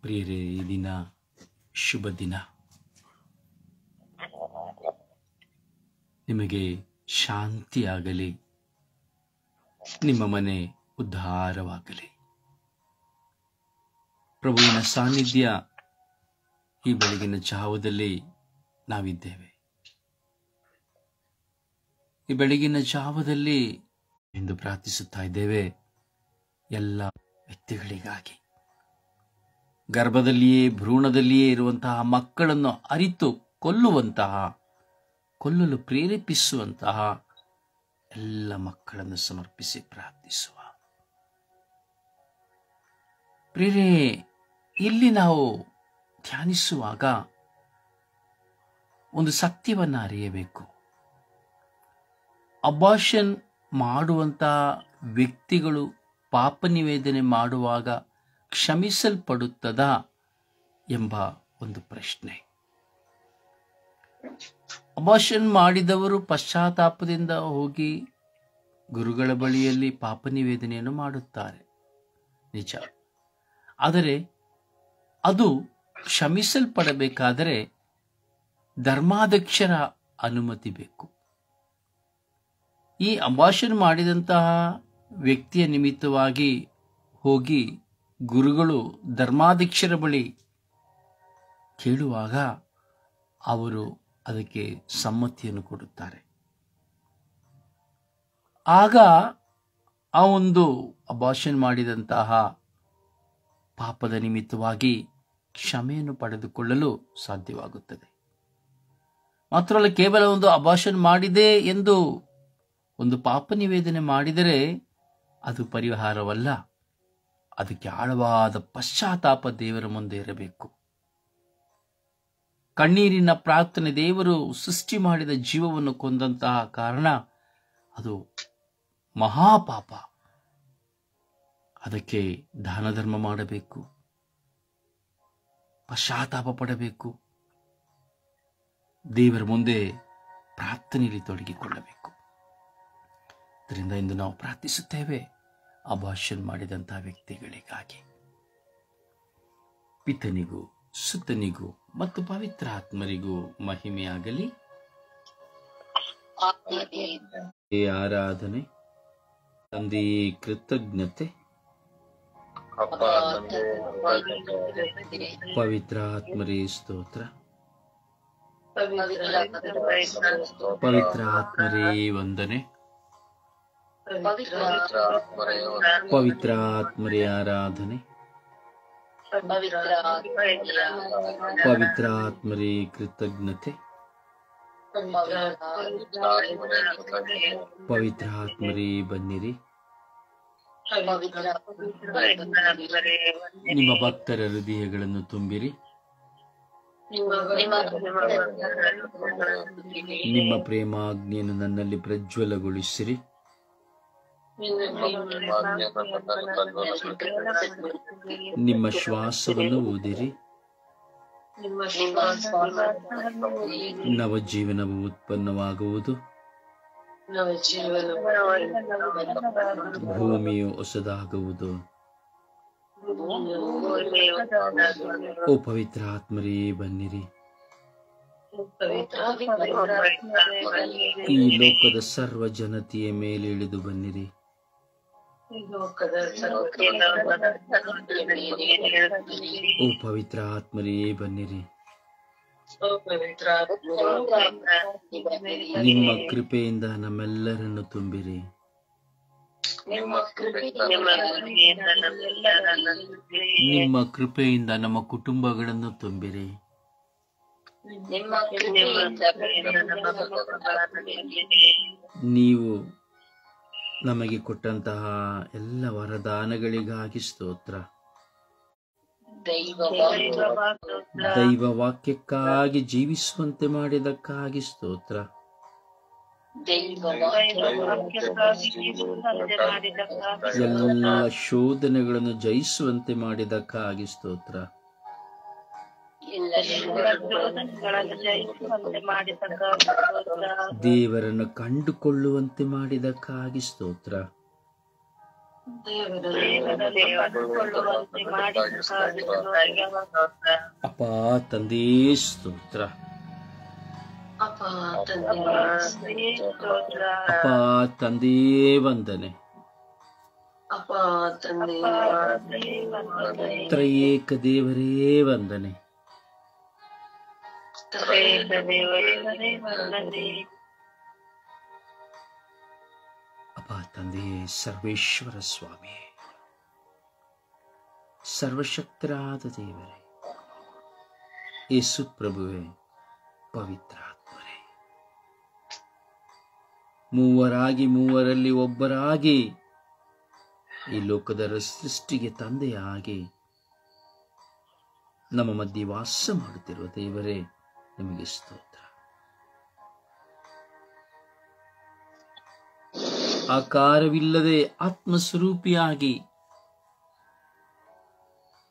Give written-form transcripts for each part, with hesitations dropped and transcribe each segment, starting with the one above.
ಪ್ರಿಯರೇ, ಈ ದಿನ ಶುಭ ದಿನ. ನಿಮಗೆ ಶಾಂತಿಯಾಗಲಿ, ನಿಮ್ಮ ಮನೆ ಉದ್ಧಾರವಾಗಲಿ. ಪ್ರಭುವಿನ ಸಾನ್ನಿಧ್ಯ ಈ ಬೆಳಗಿನ ಜಾವದಲ್ಲಿ ನಾವಿದ್ದೇವೆ. ಈ ಬೆಳಗಿನ ಜಾವದಲ್ಲಿ ಎಂದು ಪ್ರಾರ್ಥಿಸುತ್ತಾ ಇದ್ದೇವೆ ಎಲ್ಲ ವ್ಯಕ್ತಿಗಳಿಗಾಗಿ. ಗರ್ಭದಲ್ಲಿಯೇ ಭ್ರೂಣದಲ್ಲಿಯೇ ಇರುವಂತಹ ಮಕ್ಕಳನ್ನು ಅರಿತು ಕೊಲ್ಲಲು ಪ್ರೇರೇಪಿಸುವಂತಹ ಎಲ್ಲ ಮಕ್ಕಳನ್ನು ಸಮರ್ಪಿಸಿ ಪ್ರಾರ್ಥಿಸುವ. ಪ್ರಿಯರೇ, ಇಲ್ಲಿ ನಾವು ಧ್ಯಾನಿಸುವಾಗ ಒಂದು ಸತ್ಯವನ್ನು ಅರಿಯಬೇಕು. ಅಬಾರ್ಷನ್ ಮಾಡುವಂತಹ ವ್ಯಕ್ತಿಗಳು ಪಾಪ ನಿವೇದನೆ ಮಾಡುವಾಗ ಕ್ಷಮಿಸಲ್ಪಡುತ್ತದಾ ಎಂಬ ಒಂದು ಪ್ರಶ್ನೆ. ಅಬಾರ್ಷನ್ ಮಾಡಿದವರು ಪಶ್ಚಾತ್ತಾಪದಿಂದ ಹೋಗಿ ಗುರುಗಳ ಬಳಿಯಲ್ಲಿ ಪಾಪ ನಿವೇದನೆಯನ್ನು ಮಾಡುತ್ತಾರೆ, ನಿಜ. ಆದರೆ ಅದು ಕ್ಷಮಿಸಲ್ಪಡಬೇಕಾದರೆ ಧರ್ಮಾಧ್ಯಕ್ಷರ ಅನುಮತಿ ಬೇಕು. ಈ ಅಬಾರ್ಷನ್ ಮಾಡಿದಂತಹ ವ್ಯಕ್ತಿಯ ನಿಮಿತ್ತವಾಗಿ ಹೋಗಿ ಗುರುಗಳು ಧರ್ಮಾಧ್ಯಕ್ಷರ ಬಳಿ ಕೇಳುವಾಗ ಅವರು ಅದಕ್ಕೆ ಸಮ್ಮತಿಯನ್ನು ಕೊಡುತ್ತಾರೆ. ಆಗ ಆ ಒಂದು ಅಬಾರ್ಷನ್ ಮಾಡಿದಂತಹ ಪಾಪದ ನಿಮಿತ್ತವಾಗಿ ಕ್ಷಮೆಯನ್ನು ಪಡೆದುಕೊಳ್ಳಲು ಸಾಧ್ಯವಾಗುತ್ತದೆ. ಮಾತ್ರವಲ್ಲ, ಕೇವಲ ಒಂದು ಅಬಾರ್ಷನ್ ಮಾಡಿದೆ ಎಂದು ಒಂದು ಪಾಪ ನಿವೇದನೆ ಮಾಡಿದರೆ ಅದು ಪರಿಹಾರವಲ್ಲ. ಅದಕ್ಕೆ ಆಳವಾದ ಪಶ್ಚಾತ್ತಾಪ ದೇವರ ಮುಂದೆ ಇರಬೇಕು. ಕಣ್ಣೀರಿನ ಪ್ರಾರ್ಥನೆ. ದೇವರು ಸೃಷ್ಟಿ ಮಾಡಿದ ಜೀವವನ್ನು ಕೊಂದಂತಹ ಕಾರಣ ಅದು ಮಹಾಪಾಪ. ಅದಕ್ಕೆ ದಾನ ಧರ್ಮ ಮಾಡಬೇಕು, ಪಶ್ಚಾತ್ತಾಪ ಪಡಬೇಕು, ದೇವರ ಮುಂದೆ ಪ್ರಾರ್ಥನೆಯಲ್ಲಿ ತೊಡಗಿಕೊಳ್ಳಬೇಕು. ಇದರಿಂದ ಇಂದು ನಾವು ಪ್ರಾರ್ಥಿಸುತ್ತೇವೆ ಅಬಾರ್ಷನ್ ಮಾಡಿದಂತಹ ವ್ಯಕ್ತಿಗಳಿಗಾಗಿ. ಪಿತನಿಗೂ ಸುತನಿಗೂ ಮತ್ತು ಪವಿತ್ರ ಆತ್ಮರಿಗೂ ಮಹಿಮೆಯಾಗಲಿ. ಆರಾಧನೆ, ತಂದೆಯೇ ಕೃತಜ್ಞತೆ, ಪವಿತ್ರ ಆತ್ಮರೇ ಸ್ತೋತ್ರ, ಪವಿತ್ರ ಆತ್ಮರೇ ವಂದನೆ, ಪವಿತ್ರ ಆತ್ಮರೇ ಆರಾಧನೆ, ಪವಿತ್ರ ಆತ್ಮರೇ ಕೃತಜ್ಞತೆ, ಪವಿತ್ರ ಆತ್ಮರೇ ಬನ್ನಿರಿ. ನಿಮ್ಮ ಭಕ್ತರ ಹೃದಯಗಳನ್ನು ತುಂಬಿರಿ. ನಿಮ್ಮ ಪ್ರೇಮಾಜ್ಞೆಯನ್ನು ನನ್ನಲ್ಲಿ ಪ್ರಜ್ವಲಗೊಳಿಸಿರಿ. ನಿಮ್ಮ ಶ್ವಾಸವನ್ನು ಊದಿರಿ. ನವಜೀವನವು ಉತ್ಪನ್ನವಾಗುವುದು. ಭೂಮಿಯು ಹೊಸದಾಗುವುದು. ಓ ಪವಿತ್ರ ಆತ್ಮರೇ ಬನ್ನಿರಿ. ಈ ಲೋಕದ ಸರ್ವ ಜನತೆಯ ಮೇಲೆ ಇಳಿದು ಬನ್ನಿರಿ. ಓ ಪವಿತ್ರ ಆತ್ಮರೇ ಬನ್ನಿರಿ. ನಿಮ್ಮ ಕೃಪೆಯಿಂದ ನಮ್ಮೆಲ್ಲರನ್ನು ತುಂಬಿರಿ. ನಿಮ್ಮ ಕೃಪೆಯಿಂದ ನಮ್ಮ ಕುಟುಂಬಗಳನ್ನು ತುಂಬಿರಿ. ನೀವು ನಮಗೆ ಕೊಟ್ಟಂತಹ ಎಲ್ಲ ವರದಾನಗಳಿಗಾಗಿ ಸ್ತೋತ್ರ. ದೈವ ವಾಕ್ಯಕ್ಕಾಗಿ ಜೀವಿಸುವಂತೆ ಮಾಡಿದಕ್ಕಾಗಿ ಸ್ತೋತ್ರ. ಎಲ್ಲ ಶೋಧನೆಗಳನ್ನು ಜಯಿಸುವಂತೆ ಮಾಡಿದಕ್ಕಾಗಿ ಸ್ತೋತ್ರ. ದೇವರನ್ನು ಕಂಡುಕೊಳ್ಳುವಂತೆ ಮಾಡಿದಕ್ಕಾಗಿ ಸ್ತೋತ್ರ. ಅಪ್ಪ ತಂದೆ ಸ್ತೋತ್ರ. ಅಪ್ಪ ತಂದೆ ವಂದನೆ. ತ್ರಯೇಕ ದೇವರೇ ವಂದನೆ. ಅಪ್ಪ ತಂದೆ ಸರ್ವೇಶ್ವರ ಸ್ವಾಮಿ, ಸರ್ವಶಕ್ತರಾದ ದೇವರೇ, ಯೇಸು ಪ್ರಭುವೇ, ಪವಿತ್ರಾತ್ಮರೇ, ಮೂವರಾಗಿ ಮೂವರಲ್ಲಿ ಒಬ್ಬರಾಗಿ ಈ ಲೋಕದ ಸೃಷ್ಟಿಗೆ ತಂದೆಯಾಗಿ ನಮ್ಮ ಮಧ್ಯೆ ವಾಸ ಮಾಡುತ್ತಿರುವ ದೇವರೇ, ನಿಮಗೆ ಸ್ತೋತ್ರ. ಆಕಾರವಿಲ್ಲದೆ ಆತ್ಮಸ್ವರೂಪಿಯಾಗಿ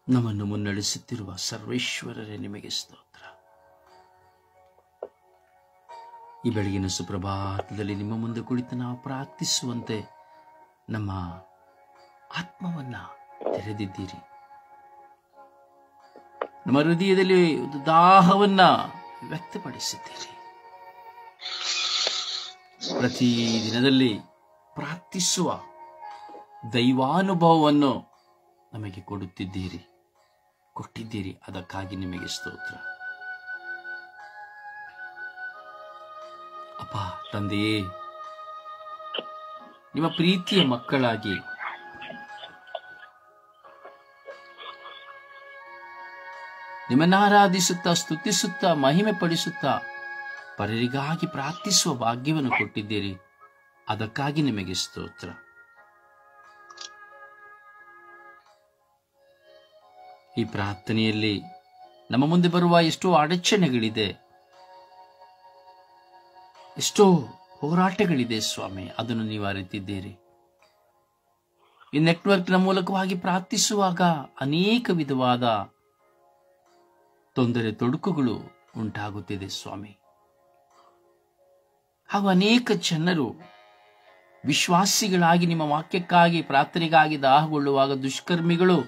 ನಮ್ಮನ್ನು ಮುನ್ನಡೆಸುತ್ತಿರುವ ಸರ್ವೇಶ್ವರರೇ, ನಿಮಗೆ ಸ್ತೋತ್ರ. ಈ ಬೆಳಗಿನ ಸುಪ್ರಭಾತದಲ್ಲಿ ನಿಮ್ಮ ಮುಂದೆ ಕುಳಿತು ನಾವು ಪ್ರಾರ್ಥಿಸುವಂತೆ ನಮ್ಮ ಆತ್ಮವನ್ನ ತೆರೆದಿದ್ದೀರಿ. ನಮ್ಮ ಹೃದಯದಲ್ಲಿ ಒಂದು ದಾಹವನ್ನ ವ್ಯಕ್ತಪಡಿಸಿದ್ದೀರಿ. ಪ್ರತಿ ದಿನದಲ್ಲಿ ಪ್ರಾರ್ಥಿಸುವ ದೈವಾನುಭವವನ್ನು ನಮಗೆ ಕೊಟ್ಟಿದ್ದೀರಿ. ಅದಕ್ಕಾಗಿ ನಿಮಗೆ ಸ್ತೋತ್ರ. ಅಪ್ಪ ತಂದೆಯೇ, ನಿಮ್ಮ ಪ್ರೀತಿಯ ಮಕ್ಕಳಾಗಿ ನಿಮ್ಮನ್ನು ಆರಾಧಿಸುತ್ತಾ, ಸ್ತುತಿಸುತ್ತಾ, ಮಹಿಮೆ ಪಡಿಸುತ್ತಾ ಪರರಿಗಾಗಿ ಪ್ರಾರ್ಥಿಸುವ ಭಾಗ್ಯವನ್ನು ಕೊಟ್ಟಿದ್ದೀರಿ. ಅದಕ್ಕಾಗಿ ನಿಮಗೆ ಸ್ತೋತ್ರ. ಈ ಪ್ರಾರ್ಥನೆಯಲ್ಲಿ ನಮ್ಮ ಮುಂದೆ ಬರುವ ಎಷ್ಟೋ ಅಡಚಣೆಗಳಿದೆ, ಎಷ್ಟೋ ಹೋರಾಟಗಳಿದೆ ಸ್ವಾಮಿ, ಅದನ್ನು ನೀವು ಅರಿತಿದ್ದೀರಿ. ಈ ನೆಟ್ವರ್ಕ್ನ ಮೂಲಕವಾಗಿ ಪ್ರಾರ್ಥಿಸುವಾಗ ಅನೇಕ ವಿಧವಾದ ತೊಂದರೆ ತೊಡಕುಗಳು ಉಂಟಾಗುತ್ತಿದೆ ಸ್ವಾಮಿ. ಹಾಗೂ ಅನೇಕ ಜನರು ವಿಶ್ವಾಸಿಗಳಾಗಿ ನಿಮ್ಮ ವಾಕ್ಯಕ್ಕಾಗಿ ಪ್ರಾರ್ಥನೆಗಾಗಿ ದಾಹಗೊಳ್ಳುವಾಗ ದುಷ್ಕರ್ಮಿಗಳು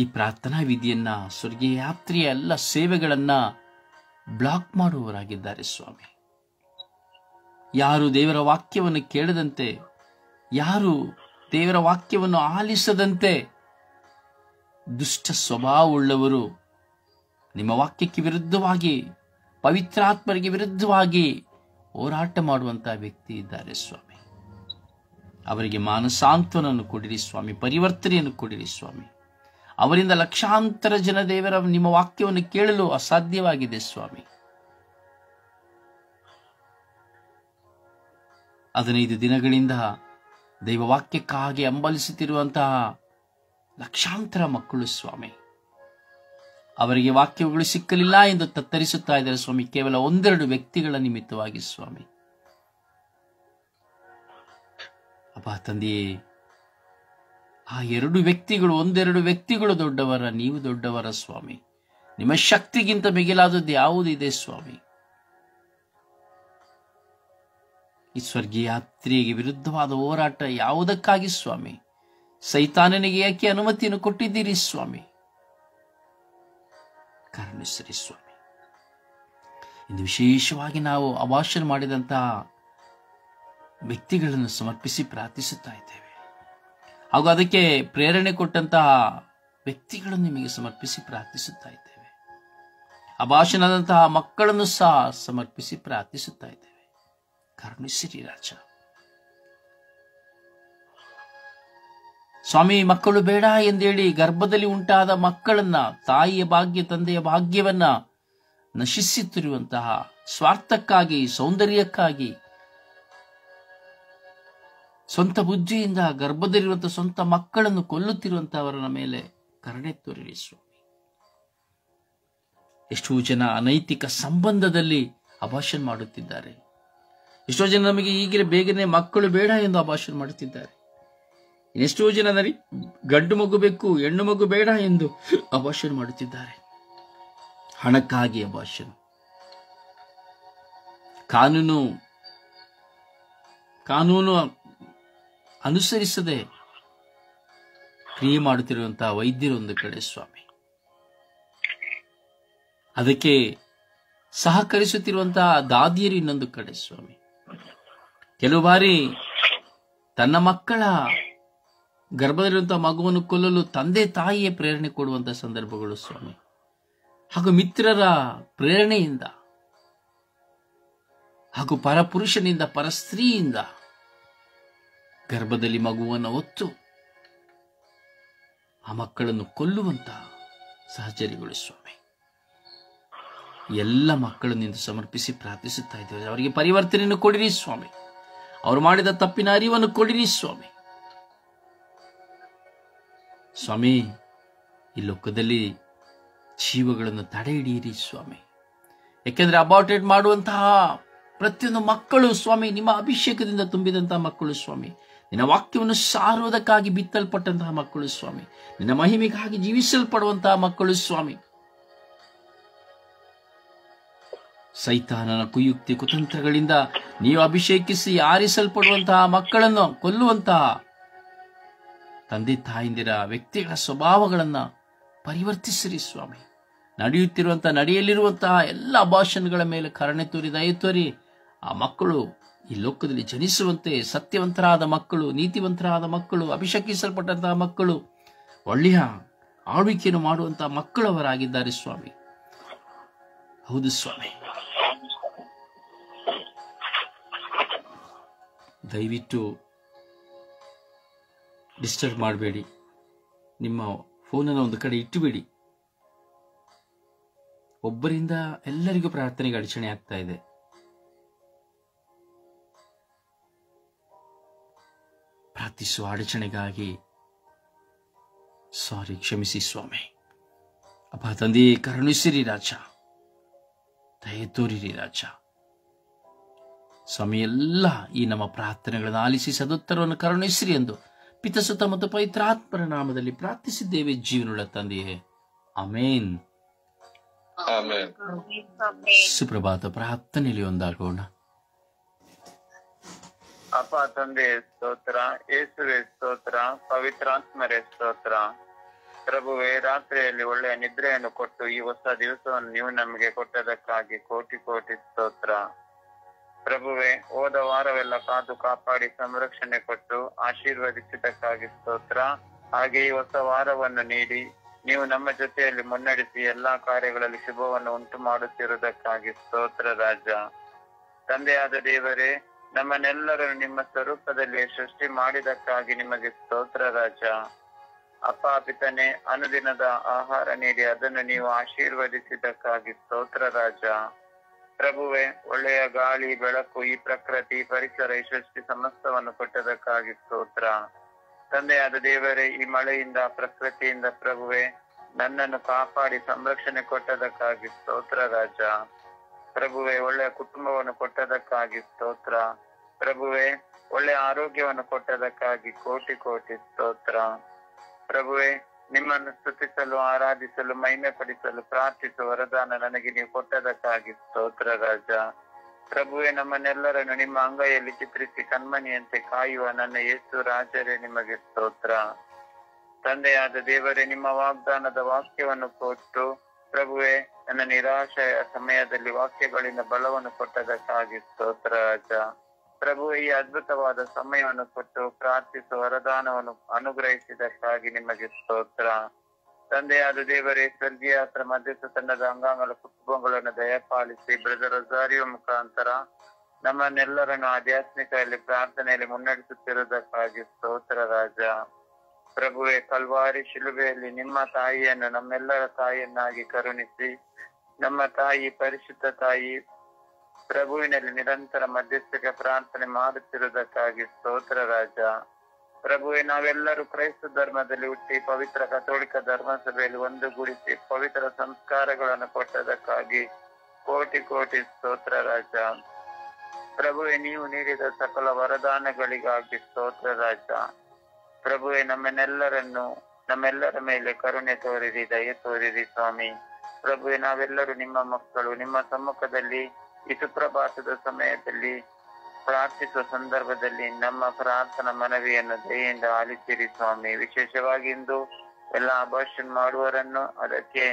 ಈ ಪ್ರಾರ್ಥನಾ ವಿಧಿಯನ್ನ, ಸ್ವರ್ಗೀಯ ಯಾತ್ರೆಯ ಎಲ್ಲ ಸೇವೆಗಳನ್ನ ಬ್ಲಾಕ್ ಮಾಡುವವರಾಗಿದ್ದಾರೆ ಸ್ವಾಮಿ. ಯಾರು ದೇವರ ವಾಕ್ಯವನ್ನು ಕೇಳದಂತೆ, ಯಾರು ದೇವರ ವಾಕ್ಯವನ್ನು ಆಲಿಸದಂತೆ ದುಷ್ಟ ಸ್ವಭಾವವುಳ್ಳವರು ನಿಮ್ಮ ವಾಕ್ಯಕ್ಕೆ ವಿರುದ್ಧವಾಗಿ, ಪವಿತ್ರಾತ್ಮರಿಗೆ ವಿರುದ್ಧವಾಗಿ ಹೋರಾಟ ಮಾಡುವಂತಹ ವ್ಯಕ್ತಿ ಇದ್ದಾರೆ ಸ್ವಾಮಿ. ಅವರಿಗೆ ಮಾನಸಾಂತ್ವನವನ್ನು ಕೊಡಿರಿ ಸ್ವಾಮಿ, ಪರಿವರ್ತನೆಯನ್ನು ಕೊಡಿರಿ ಸ್ವಾಮಿ. ಅವರಿಂದ ಲಕ್ಷಾಂತರ ಜನ ದೇವರ ನಿಮ್ಮ ವಾಕ್ಯವನ್ನು ಕೇಳಲು ಅಸಾಧ್ಯವಾಗಿದೆ ಸ್ವಾಮಿ. 15 ದಿನಗಳಿಂದ ದೈವ ವಾಕ್ಯಕ್ಕಾಗಿ ಹಂಬಲಿಸುತ್ತಿರುವಂತಹ ಲಕ್ಷಾಂತರ ಮಕ್ಕಳು ಸ್ವಾಮಿ, ಅವರಿಗೆ ವಾಕ್ಯಗಳು ಸಿಕ್ಕಲಿಲ್ಲ ಎಂದು ತತ್ತರಿಸುತ್ತಾ ಇದ್ದಾರೆ ಸ್ವಾಮಿ, ಕೇವಲ 1-2 ವ್ಯಕ್ತಿಗಳ ನಿಮಿತ್ತವಾಗಿ ಸ್ವಾಮಿ. ಅಪ್ಪ ತಂದೆಯೇ, ಆ 2 ವ್ಯಕ್ತಿಗಳು, 1-2 ವ್ಯಕ್ತಿಗಳು ದೊಡ್ಡವರ, ನೀವು ದೊಡ್ಡವರ ಸ್ವಾಮಿ. ನಿಮ್ಮ ಶಕ್ತಿಗಿಂತ ಮಿಗಿಲಾದದ್ದು ಯಾವುದಿದೆ ಸ್ವಾಮಿ? ಈ ಸ್ವರ್ಗೀಯ ಯಾತ್ರೆಗೆ ವಿರುದ್ಧವಾದ ಹೋರಾಟ ಯಾವುದಕ್ಕಾಗಿ ಸ್ವಾಮಿ? ಸೈತಾನನಿಗೆ ಯಾಕೆ ಅನುಮತಿಯನ್ನು ಕೊಟ್ಟಿದ್ದೀರಿ ಸ್ವಾಮಿ? ಕರುಣಿಸಿರಿ ಸ್ವಾಮಿ. ಇಂದು ವಿಶೇಷವಾಗಿ ನಾವು ಅಭಾಷಣ ಮಾಡಿದಂತಹ ವ್ಯಕ್ತಿಗಳನ್ನು ಸಮರ್ಪಿಸಿ ಪ್ರಾರ್ಥಿಸುತ್ತಾ ಇದ್ದೇವೆ. ಹಾಗೂ ಅದಕ್ಕೆ ಪ್ರೇರಣೆ ಕೊಟ್ಟಂತಹ ವ್ಯಕ್ತಿಗಳನ್ನು ನಿಮಗೆ ಸಮರ್ಪಿಸಿ ಪ್ರಾರ್ಥಿಸುತ್ತಾ ಇದ್ದೇವೆ. ಅಭಾಷಣದಂತಹ ಮಕ್ಕಳನ್ನು ಸಹ ಸಮರ್ಪಿಸಿ ಪ್ರಾರ್ಥಿಸುತ್ತಾ ಇದ್ದೇವೆ. ಕರುಣಿಸಿರಿ ರಾಜ ಸ್ವಾಮಿ. ಮಕ್ಕಳು ಬೇಡ ಎಂದೇಳಿ ಗರ್ಭದಲ್ಲಿ ಉಂಟಾದ ಮಕ್ಕಳನ್ನ, ತಾಯಿಯ ಭಾಗ್ಯ, ತಂದೆಯ ಭಾಗ್ಯವನ್ನ ನಶಿಸುತ್ತಿರುವಂತಹ, ಸ್ವಾರ್ಥಕ್ಕಾಗಿ, ಸೌಂದರ್ಯಕ್ಕಾಗಿ, ಸ್ವಂತ ಬುದ್ಧಿಯಿಂದ ಗರ್ಭದಲ್ಲಿರುವಂತಹ ಸ್ವಂತ ಮಕ್ಕಳನ್ನು ಕೊಲ್ಲುತ್ತಿರುವಂತಹವರ ಮೇಲೆ ಕರುಣೆ ತೋರಿರಿ ಸ್ವಾಮಿ. ಎಷ್ಟೋ ಜನ ಅನೈತಿಕ ಸಂಬಂಧದಲ್ಲಿ ಅಭಾಷಣ ಮಾಡುತ್ತಿದ್ದಾರೆ. ಎಷ್ಟೋ ಜನ ನಮಗೆ ಈಗಲೇ ಬೇಗನೆ ಮಕ್ಕಳು ಬೇಡ ಎಂದು ಅಭಾಷಣ ಮಾಡುತ್ತಿದ್ದಾರೆ. ಎಷ್ಟೋ ಜನ ಗಂಡು ಮಗು ಬೇಕು, ಹೆಣ್ಣು ಮಗು ಬೇಡ ಎಂದು ಅಭಾಷಣ ಮಾಡುತ್ತಿದ್ದಾರೆ. ಹಣಕ್ಕಾಗಿ ಅಭಾಷಣ. ಕಾನೂನು ಅನುಸರಿಸದೆ ಕ್ರಿಯೆ ಮಾಡುತ್ತಿರುವಂತಹ ವೈದ್ಯರೊಂದು ಕಡೆ ಸ್ವಾಮಿ, ಅದಕ್ಕೆ ಸಹಕರಿಸುತ್ತಿರುವಂತಹ ದಾದಿಯರು ಇನ್ನೊಂದು ಕಡೆ ಸ್ವಾಮಿ, ಕೆಲವು ಬಾರಿ ತನ್ನ ಮಕ್ಕಳ ಗರ್ಭದಲ್ಲಿರುವಂತಹ ಮಗುವನ್ನು ಕೊಲ್ಲಲು ತಂದೆ ತಾಯಿಯೇ ಪ್ರೇರಣೆ ಕೊಡುವಂತಹ ಸಂದರ್ಭಗಳು ಸ್ವಾಮಿ, ಹಾಗೂ ಮಿತ್ರರ ಪ್ರೇರಣೆಯಿಂದ ಹಾಗೂ ಪರಪುರುಷನಿಂದ ಪರಸ್ತ್ರೀಯಿಂದ ಗರ್ಭದಲ್ಲಿ ಮಗುವನ್ನು ಹೊತ್ತು ಆ ಮಕ್ಕಳನ್ನು ಕೊಲ್ಲುವಂತಹ ಸಹಚರಿಗಳು ಸ್ವಾಮಿ. ಎಲ್ಲ ಮಕ್ಕಳನ್ನಿಂದ ಸಮರ್ಪಿಸಿ ಪ್ರಾರ್ಥಿಸುತ್ತಾ ಇದ್ದೇವೆ. ಅವರಿಗೆ ಪರಿವರ್ತನೆಯನ್ನು ಕೊಡಿರಿ ಸ್ವಾಮಿ, ಅವರು ಮಾಡಿದ ತಪ್ಪಿನ ಅರಿವನ್ನು ಕೊಡಿರಿ ಸ್ವಾಮಿ. ಸ್ವಾಮಿ, ಈ ಲೋಕದಲ್ಲಿ ಜೀವಗಳನ್ನು ತಡೆ ಹಿಡಿಯಿರಿ ಸ್ವಾಮಿ. ಯಾಕೆಂದ್ರೆ ಅಬಾರ್ಟೆಡ್ ಮಾಡುವಂತಹ ಪ್ರತಿಯೊಂದು ಮಕ್ಕಳು ಸ್ವಾಮಿ ನಿಮ್ಮ ಅಭಿಷೇಕದಿಂದ ತುಂಬಿದಂತಹ ಮಕ್ಕಳು ಸ್ವಾಮಿ, ನಿನ್ನ ವಾಕ್ಯವನ್ನು ಸಾರುವುದಕ್ಕಾಗಿ ಬಿತ್ತಲ್ಪಟ್ಟಂತಹ ಮಕ್ಕಳು ಸ್ವಾಮಿ, ನಿನ್ನ ಮಹಿಮೆಗಾಗಿ ಜೀವಿಸಲ್ಪಡುವಂತಹ ಮಕ್ಕಳು ಸ್ವಾಮಿ. ಸೈತಾನನ ಕುಯುಕ್ತಿ ಕುತಂತ್ರಗಳಿಂದ ನೀವು ಅಭಿಷೇಕಿಸಿ ಆರಿಸಲ್ಪಡುವಂತಹ ಮಕ್ಕಳನ್ನು ಕೊಲ್ಲುವಂತಹ ತಂದೆ ತಾಯಿಂದಿರ ವ್ಯಕ್ತಿಗಳ ಸ್ವಭಾವಗಳನ್ನ ಪರಿವರ್ತಿಸಿರಿ ಸ್ವಾಮಿ. ನಡೆಯುತ್ತಿರುವಂತಹ ನಡೆಯಲಿರುವಂತಹ ಎಲ್ಲ ಅಭಾಷಣಗಳ ಮೇಲೆ ಕರುಣೆ ತೋರಿ ದಯೆ ತೋರಿ ಆ ಮಕ್ಕಳು ಈ ಲೋಕದಲ್ಲಿ ಜನಿಸುವಂತೆ ಸತ್ಯವಂತರಾದ ಮಕ್ಕಳು, ನೀತಿವಂತರಾದ ಮಕ್ಕಳು, ಅಭಿಷೇಕಿಸಲ್ಪಟ್ಟಂತಹ ಮಕ್ಕಳು, ಒಳ್ಳೆಯ ಆಳ್ವಿಕೆಯನ್ನು ಮಾಡುವಂತಹ ಮಕ್ಕಳು ಅವರಾಗಿದ್ದಾರೆ ಸ್ವಾಮಿ. ಹೌದು ಸ್ವಾಮಿ, ದಯವಿಟ್ಟು ಡಿಸ್ಟರ್ಬ್ ಮಾಡಬೇಡಿ. ನಿಮ್ಮ ಫೋನನ್ನು ಒಂದು ಕಡೆ ಇಟ್ಟುಬಿಡಿ. ಒಬ್ಬರಿಂದ ಎಲ್ಲರಿಗೂ ಪ್ರಾರ್ಥನೆಗೆ ಅಡಚಣೆ ಆಗ್ತಾ ಇದೆ. ಪ್ರಾರ್ಥಿಸುವ ಅಡಚಣೆಗಾಗಿ ಕ್ಷಮಿಸಿ ಸ್ವಾಮಿ. ಅಪ್ಪ ತಂದೆ, ಕರುಣಿಸಿರಿ ರಾಜ, ದಯೆ ತೋರಿರಿ ರಾಜ ಸ್ವಾಮಿ. ಎಲ್ಲ ಈ ನಮ್ಮ ಪ್ರಾರ್ಥನೆಗಳನ್ನು ಆಲಿಸಿ ಸದುತ್ತರವನ್ನು ಕರುಣಿಸಿರಿ ಎಂದು ಪಿತಸುತ ಮತ್ತು ಪವಿತ್ರಾತ್ಮರ ನಾಮದಲ್ಲಿ ಪ್ರಾರ್ಥಿಸಿದ್ದೇವೆ ಜೀವನುಳ್ಳ ತಂದೆಯೇ, ಆಮೇನ್. ಸುಪ್ರಭಾತ ಪ್ರಾರ್ಥನೆಯಲ್ಲಿ ಒಂದಾಗೋಣ. ಅಪ್ಪ ತಂದೆ ಸ್ತೋತ್ರ, ಯೇಸುವೆ ಸ್ತೋತ್ರ, ಪವಿತ್ರಾತ್ಮರೇ ಸ್ತೋತ್ರ. ಪ್ರಭುವೇ, ರಾತ್ರಿಯಲ್ಲಿ ಒಳ್ಳೆಯ ನಿದ್ರೆಯನ್ನು ಕೊಟ್ಟು ಈ ಹೊಸ ದಿವಸವನ್ನು ನೀವು ನಮಗೆ ಕೊಟ್ಟದಕ್ಕಾಗಿ ಕೋಟಿ ಕೋಟಿ ಸ್ತೋತ್ರ. ಪ್ರಭುವೇ, ಹೋದ ವಾರವೆಲ್ಲ ಕಾದು ಕಾಪಾಡಿ ಸಂರಕ್ಷಣೆ ಕೊಟ್ಟು ಆಶೀರ್ವದಿಸಿದ್ದಕ್ಕಾಗಿ ಸ್ತೋತ್ರ. ಹಾಗೆ ಈ ಹೊಸ ವಾರವನ್ನು ನೀಡಿ ನೀವು ನಮ್ಮ ಜೊತೆಯಲ್ಲಿ ಮುನ್ನಡೆಸಿ ಎಲ್ಲಾ ಕಾರ್ಯಗಳಲ್ಲಿ ಶುಭವನ್ನು ಉಂಟು ಮಾಡುತ್ತಿರುವುದಕ್ಕಾಗಿ ಸ್ತೋತ್ರ ರಾಜ. ತಂದೆಯಾದ ದೇವರೇ, ನಮ್ಮನ್ನೆಲ್ಲರನ್ನು ನಿಮ್ಮ ಸ್ವರೂಪದಲ್ಲಿ ಸೃಷ್ಟಿ ಮಾಡಿದಕ್ಕಾಗಿ ನಿಮಗೆ ಸ್ತೋತ್ರ ರಾಜ. ಅಪ್ಪ ಪಿತನೆ, ಅನುದಿನದ ಆಹಾರ ನೀಡಿ ಅದನ್ನು ನೀವು ಆಶೀರ್ವದಿಸಿದ್ದಕ್ಕಾಗಿ ಸ್ತೋತ್ರ ರಾಜ. ಪ್ರಭುವೆ, ಒಳ್ಳೆಯ ಗಾಳಿ, ಬೆಳಕು, ಈ ಪ್ರಕೃತಿ, ಪರಿಸರ, ಈ ಸೃಷ್ಟಿ ಸಮಸ್ತವನ್ನು ಕೊಟ್ಟದಕ್ಕಾಗಿ ಸ್ತೋತ್ರ. ತಂದೆಯಾದ ದೇವರೇ, ಈ ಮಳೆಯಿಂದ, ಪ್ರಕೃತಿಯಿಂದ ಪ್ರಭುವೆ ನನ್ನನ್ನು ಕಾಪಾಡಿ ಸಂರಕ್ಷಣೆ ಕೊಟ್ಟದಕ್ಕಾಗಿ ಸ್ತೋತ್ರ ರಾಜ. ಪ್ರಭುವೆ, ಒಳ್ಳೆಯ ಕುಟುಂಬವನ್ನು ಕೊಟ್ಟದಕ್ಕಾಗಿ ಸ್ತೋತ್ರ. ಪ್ರಭುವೆ, ಒಳ್ಳೆಯ ಆರೋಗ್ಯವನ್ನು ಕೊಟ್ಟದಕ್ಕಾಗಿ ಕೋಟಿ ಕೋಟಿ ಸ್ತೋತ್ರ. ಪ್ರಭುವೆ, ನಿಮ್ಮನ್ನು ಸ್ತುತಿಸಲು, ಆರಾಧಿಸಲು, ಮಹಿಮೆ ಪಡಿಸಲು ಪ್ರಾರ್ಥಿಸುವ ವರದಾನ ನನಗೆ ನೀವು ಕೊಟ್ಟದಕ್ಕಾಗಿ ಸ್ತೋತ್ರ ರಾಜ. ಪ್ರಭುವೆ, ನಮ್ಮನ್ನೆಲ್ಲರನ್ನು ನಿಮ್ಮ ಅಂಗೈಯಲ್ಲಿ ಚಿತ್ರಿಸಿ ಕಣ್ಮಣಿಯಂತೆ ಕಾಯುವ ನನ್ನ ಯೇಸು ರಾಜರೇ, ನಿಮಗೆ ಸ್ತೋತ್ರ. ತಂದೆಯಾದ ದೇವರೇ, ನಿಮ್ಮ ವಾಗ್ದಾನದ ವಾಕ್ಯವನ್ನು ಕೊಟ್ಟು ಪ್ರಭುವೆ ನನ್ನ ನಿರಾಶೆಯ ಸಮಯದಲ್ಲಿ ವಾಕ್ಯಗಳಿಂದ ಬಲವನ್ನು ಕೊಟ್ಟದಕ್ಕಾಗಿ ಸ್ತೋತ್ರ ರಾಜ. ಪ್ರಭು, ಈ ಅದ್ಭುತವಾದ ಸಮಯವನ್ನು ಕೊಟ್ಟು ಪ್ರಾರ್ಥಿಸುವ ವರದಾನವನ್ನು ಅನುಗ್ರಹಿಸಿದಕ್ಕಾಗಿ ನಿಮಗೆ ಸ್ತೋತ್ರ. ತಂದೆಯಾದ ದೇವರೇ, ಸ್ವರ್ಗೀಯಾತ್ರ ಮಧ್ಯಸ್ಥ ತಂಡದ ಅಂಗಾಂಗಗಳ ಕುಟುಂಬಗಳನ್ನು ದಯಪಾಲಿಸಿ ಬ್ರದರ್ ರೊಜಾರಿಯೋ ಮುಖಾಂತರ ನಮ್ಮನ್ನೆಲ್ಲರನ್ನು ಆಧ್ಯಾತ್ಮಿಕದಲ್ಲಿ ಪ್ರಾರ್ಥನೆಯಲ್ಲಿ ಮುನ್ನಡೆಸುತ್ತಿರುವುದಕ್ಕಾಗಿ ಸ್ತೋತ್ರ ರಾಜ. ಪ್ರಭುವೆ, ಕಲ್ವಾರಿ ಶಿಲುಬೆಯಲ್ಲಿ ನಿಮ್ಮ ತಾಯಿಯನ್ನು ನಮ್ಮೆಲ್ಲರ ತಾಯಿಯನ್ನಾಗಿ ಕರುಣಿಸಿ ನಮ್ಮ ತಾಯಿ, ಪರಿಶುದ್ಧ ತಾಯಿ ಪ್ರಭುವಿನಲ್ಲಿ ನಿರಂತರ ಮಧ್ಯಸ್ಥಿಕೆ ಪ್ರಾರ್ಥನೆ ಮಾಡುತ್ತಿರುವುದಕ್ಕಾಗಿ ಸ್ತೋತ್ರ ರಾಜ. ಪ್ರಭುವೆ, ನಾವೆಲ್ಲರೂ ಕ್ರೈಸ್ತ ಧರ್ಮದಲ್ಲಿ ಹುಟ್ಟಿ ಪವಿತ್ರ ಕಥೋಲಿಕ ಧರ್ಮ ಸಭೆಯಲ್ಲಿ ಒಂದುಗೂಡಿಸಿ ಪವಿತ್ರ ಸಂಸ್ಕಾರಗಳನ್ನು ಕೊಟ್ಟದಕ್ಕಾಗಿ ಕೋಟಿ ಕೋಟಿ ಸ್ತೋತ್ರ ರಾಜ. ಪ್ರಭುವೆ, ನೀವು ನೀಡಿದ ಸಕಲ ವರದಾನಗಳಿಗಾಗಿ ಸ್ತೋತ್ರ ರಾಜ. ಪ್ರಭುವೆ, ನಮ್ಮೆಲ್ಲರ ಮೇಲೆ ಕರುಣೆ ತೋರಿರಿ, ದಯೆ ತೋರಿರಿ ಸ್ವಾಮಿ. ಪ್ರಭುವೆ, ನಾವೆಲ್ಲರೂ ನಿಮ್ಮ ಮಕ್ಕಳು. ನಿಮ್ಮ ಸಮ್ಮುಖದಲ್ಲಿ ಈ ಸುಪ್ರಭಾತದ ಸಮಯದಲ್ಲಿ ಪ್ರಾರ್ಥಿಸುವ ಸಂದರ್ಭದಲ್ಲಿ ನಮ್ಮ ಪ್ರಾರ್ಥನಾ ಮನವಿಯನ್ನು ದಯೆಯಿಂದ ಆಲಿಸಿರಿ ಸ್ವಾಮಿ. ವಿಶೇಷವಾಗಿ ಇಂದು ಎಲ್ಲ ಅಬಾರ್ಷನ್ ಮಾಡುವವರನ್ನು, ಅದಕ್ಕೆ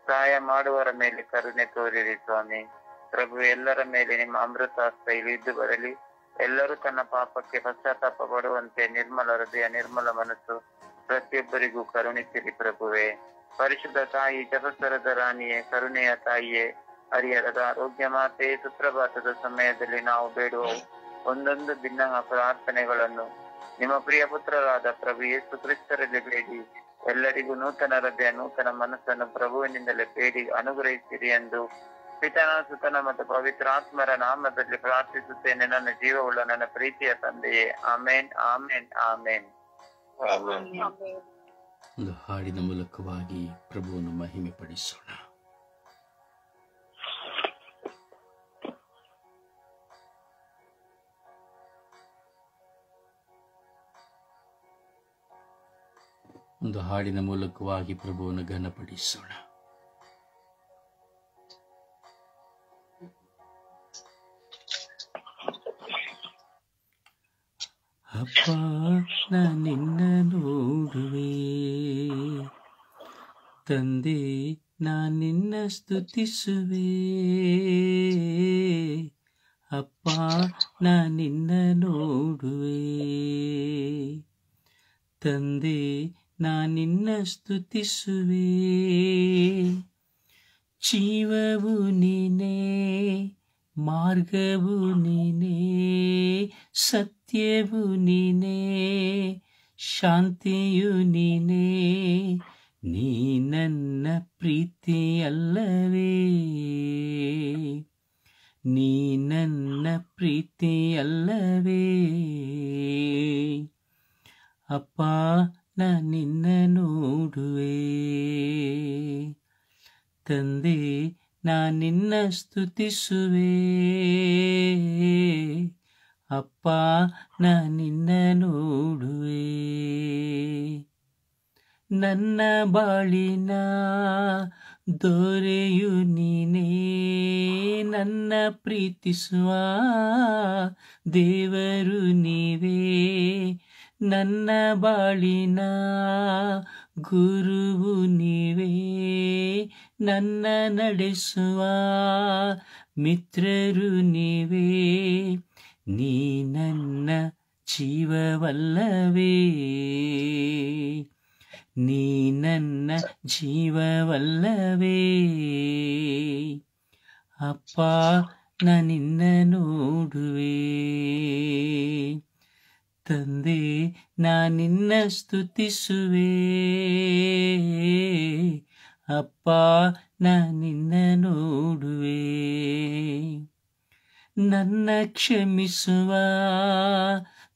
ಸಹಾಯ ಮಾಡುವವರ ಮೇಲೆ ಕರುಣೆ ತೋರಿರಿ ಸ್ವಾಮಿ. ಪ್ರಭು, ಎಲ್ಲರ ಮೇಲೆ ನಿಮ್ಮ ಅಮೃತ ಹಸ್ತ ಇಳಿದು ಬರಲಿ. ಎಲ್ಲರೂ ತನ್ನ ಪಾಪಕ್ಕೆ ಪಶ್ಚಾತ್ತಾಪ ಪಡುವಂತೆ ನಿರ್ಮಲ ಹೃದಯ, ನಿರ್ಮಲ ಮನಸ್ಸು ಪ್ರತಿಯೊಬ್ಬರಿಗೂ ಕರುಣಿಸಿರಿ ಪ್ರಭುವೇ. ಪರಿಶುದ್ಧ ತಾಯಿ, ಜಪಸ್ವರದ ರಾಣಿಯೇ, ಕರುಣೆಯ ತಾಯಿಯೇ, ಹರಿಹರದ ಆರೋಗ್ಯ ಮಾತೆ, ಸುಪ್ರಭಾತದ ಸಮಯದಲ್ಲಿ ನಾವು ಬೇಡುವ ಒಂದೊಂದು ಭಿನ್ನ ಪ್ರಾರ್ಥನೆಗಳನ್ನು ನಿಮ್ಮ ಪ್ರಿಯ ಪುತ್ರರಾದ ಪ್ರಭು ಯೇಸು ಕ್ರಿಸ್ತರಲ್ಲಿ ಬೇಡಿ ಎಲ್ಲರಿಗೂ ನೂತನ ಹೃದಯ, ನೂತನ ಮನಸ್ಸನ್ನು ಪ್ರಭುವಿನಿಂದಲೇ ಬೇಡಿ ಅನುಗ್ರಹಿಸಿರಿ ಎಂದು ಪಿತನ, ಸುತನ ಮತ್ತು ಪವಿತ್ರ ಆತ್ಮರ ನಾಮದಲ್ಲಿ ಪ್ರಾರ್ಥಿಸುತ್ತೇನೆ ನನ್ನ ಜೀವವುಳ್ಳ ನನ್ನ ಪ್ರೀತಿಯ ತಂದೆಯೇ. ಆಮೇನ್, ಆಮೇನ್, ಆಮೇನ್. ಒಂದು ಹಾಡಿನ ಮೂಲಕವಾಗಿ ಪ್ರಭುವನ್ನು ಮಹಿಮೆ ಪಡಿಸೋಣ. ಒಂದು ಹಾಡಿನ ಮೂಲಕವಾಗಿ ಪ್ರಭುವನ್ನು ಘನಪಡಿಸೋಣ. ಅಪ್ಪ, ನಾ ನಿನ್ನ ನೋಡುವೆ, ತಂದೆ ನಾ ನಿನ್ನ ಸ್ತುತಿಸುವೆ. ಅಪ್ಪ, ನಾ ನಿನ್ನ ನೋಡುವೆ, ತಂದೆ ನಾ ನಿನ್ನ ಸ್ತುತಿಸುವೆ. ಜೀವವು ನೀನೇ, ಮಾರ್ಗವು ನೀನೇ, ಸತ್ಯವು ನೀನೇ, ಶಾಂತಿಯು ನೀನೇ. ನೀ ನನ್ನ ಪ್ರೀತಿ ಅಲ್ಲವೇ, ನೀ ನನ್ನ ಪ್ರೀತಿ ಅಲ್ಲವೇ. ಅಪ್ಪ, ನಾ ನಿನ್ನ ನೋಡುವೆ, ತಂದೆ ನಾ ನಿನ್ನ ಸ್ತುತಿಸುವೆ. ಅಪ್ಪ, ನಾ ನಿನ್ನ ನೋಡುವೆ. ನನ್ನ ಬಾಳಿನ ದೊರೆಯು ನೀನೇ, ನನ್ನ ಪ್ರೀತಿಸುವ ದೇವರು ನೀವೇ. ನನ್ನ ಬಾಳಿನ ಗುರುವು ನೀವೇ, ನನ್ನ ನಡೆಸುವ ಮಿತ್ರರು ನೀವೇ. ನೀ ನನ್ನ ಜೀವವಲ್ಲವೇ, ನೀ ನನ್ನ ಜೀವವಲ್ಲವೇ. ಅಪ್ಪ, ನಾ ನಿನ್ನ ನೋಡುವೆ, ತಂದೆ ನಾ ನಿನ್ನ ಸ್ತುತಿಸುವೆ. ಅಪ್ಪ, ನಾ ನಿನ್ನ ನೋಡುವೆ. ನನ್ನ ಕ್ಷಮಿಸುವ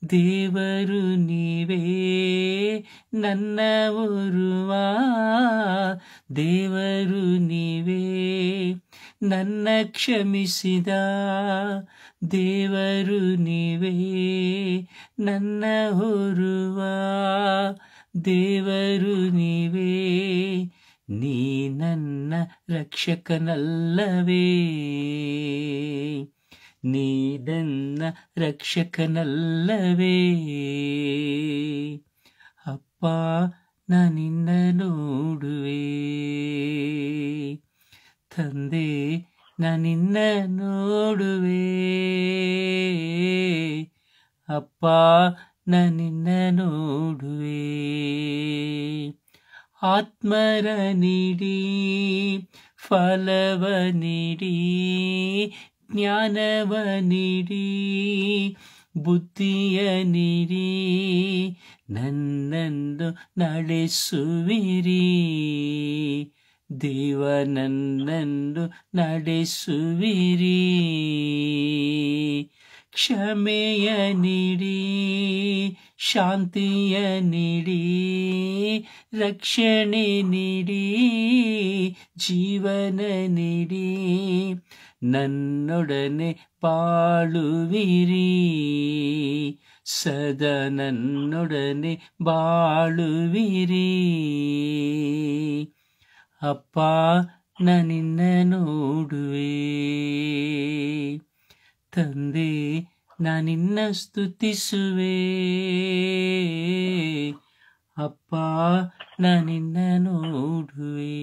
ದೇವರು ನೀವೇ, ನನ್ನ ಓರುವ ದೇವರು ನೀವೇ. ನನ್ನ ಕ್ಷಮಿಸಿದ ದೇವರು ನೀವೇ, ನನ್ನ ಓರುವ ದೇವರು ನೀವೇ. ನೀ ನನ್ನ ರಕ್ಷಕನಲ್ಲವೇ, ನೀ ನನ್ನ ರಕ್ಷಕನಲ್ಲವೇ. ಅಪ್ಪ, ನಾ ನಿನ್ನ ನೋಡುವೆ, ತಂದೆ ನಾ ನಿನ್ನ ನೋಡುವೆ. ಅಪ್ಪ, ನಾ ನಿನ್ನ ನೋಡುವೆ. ಆತ್ಮರ ನೀಡಿ, ಫಲವ ನೀಡಿ, ಜ್ಞಾನವ ನೀಡಿ, ಬುದ್ಧಿಯ ನೀಡಿ, ನನ್ನನ್ನು ನಡೆಸುವಿರಿ ದೇವ, ನನ್ನನ್ನು ನಡೆಸುವಿರಿ. ಕ್ಷಮೆಯ ನೀಡಿ, ಶಾಂತಿಯ ನೀಡಿ, ರಕ್ಷಣೆ ನೀಡಿ, ಜೀವನ ನೀಡಿ, ನನ್ನೊಡನೆ ಬಾಳುವಿರಿ ಸದಾ, ನನ್ನೊಡನೆ ಬಾಳುವಿರಿ. ಅಪ್ಪ, ನಾ ನಿನ್ನ ನೋಡುವೆ, ತಂದೆ ನಾನಿನ್ನ ಸ್ತುತಿಸುವೆ ಅಪ್ಪ, ನಾನಿನ್ನ ನೋಡುವೆ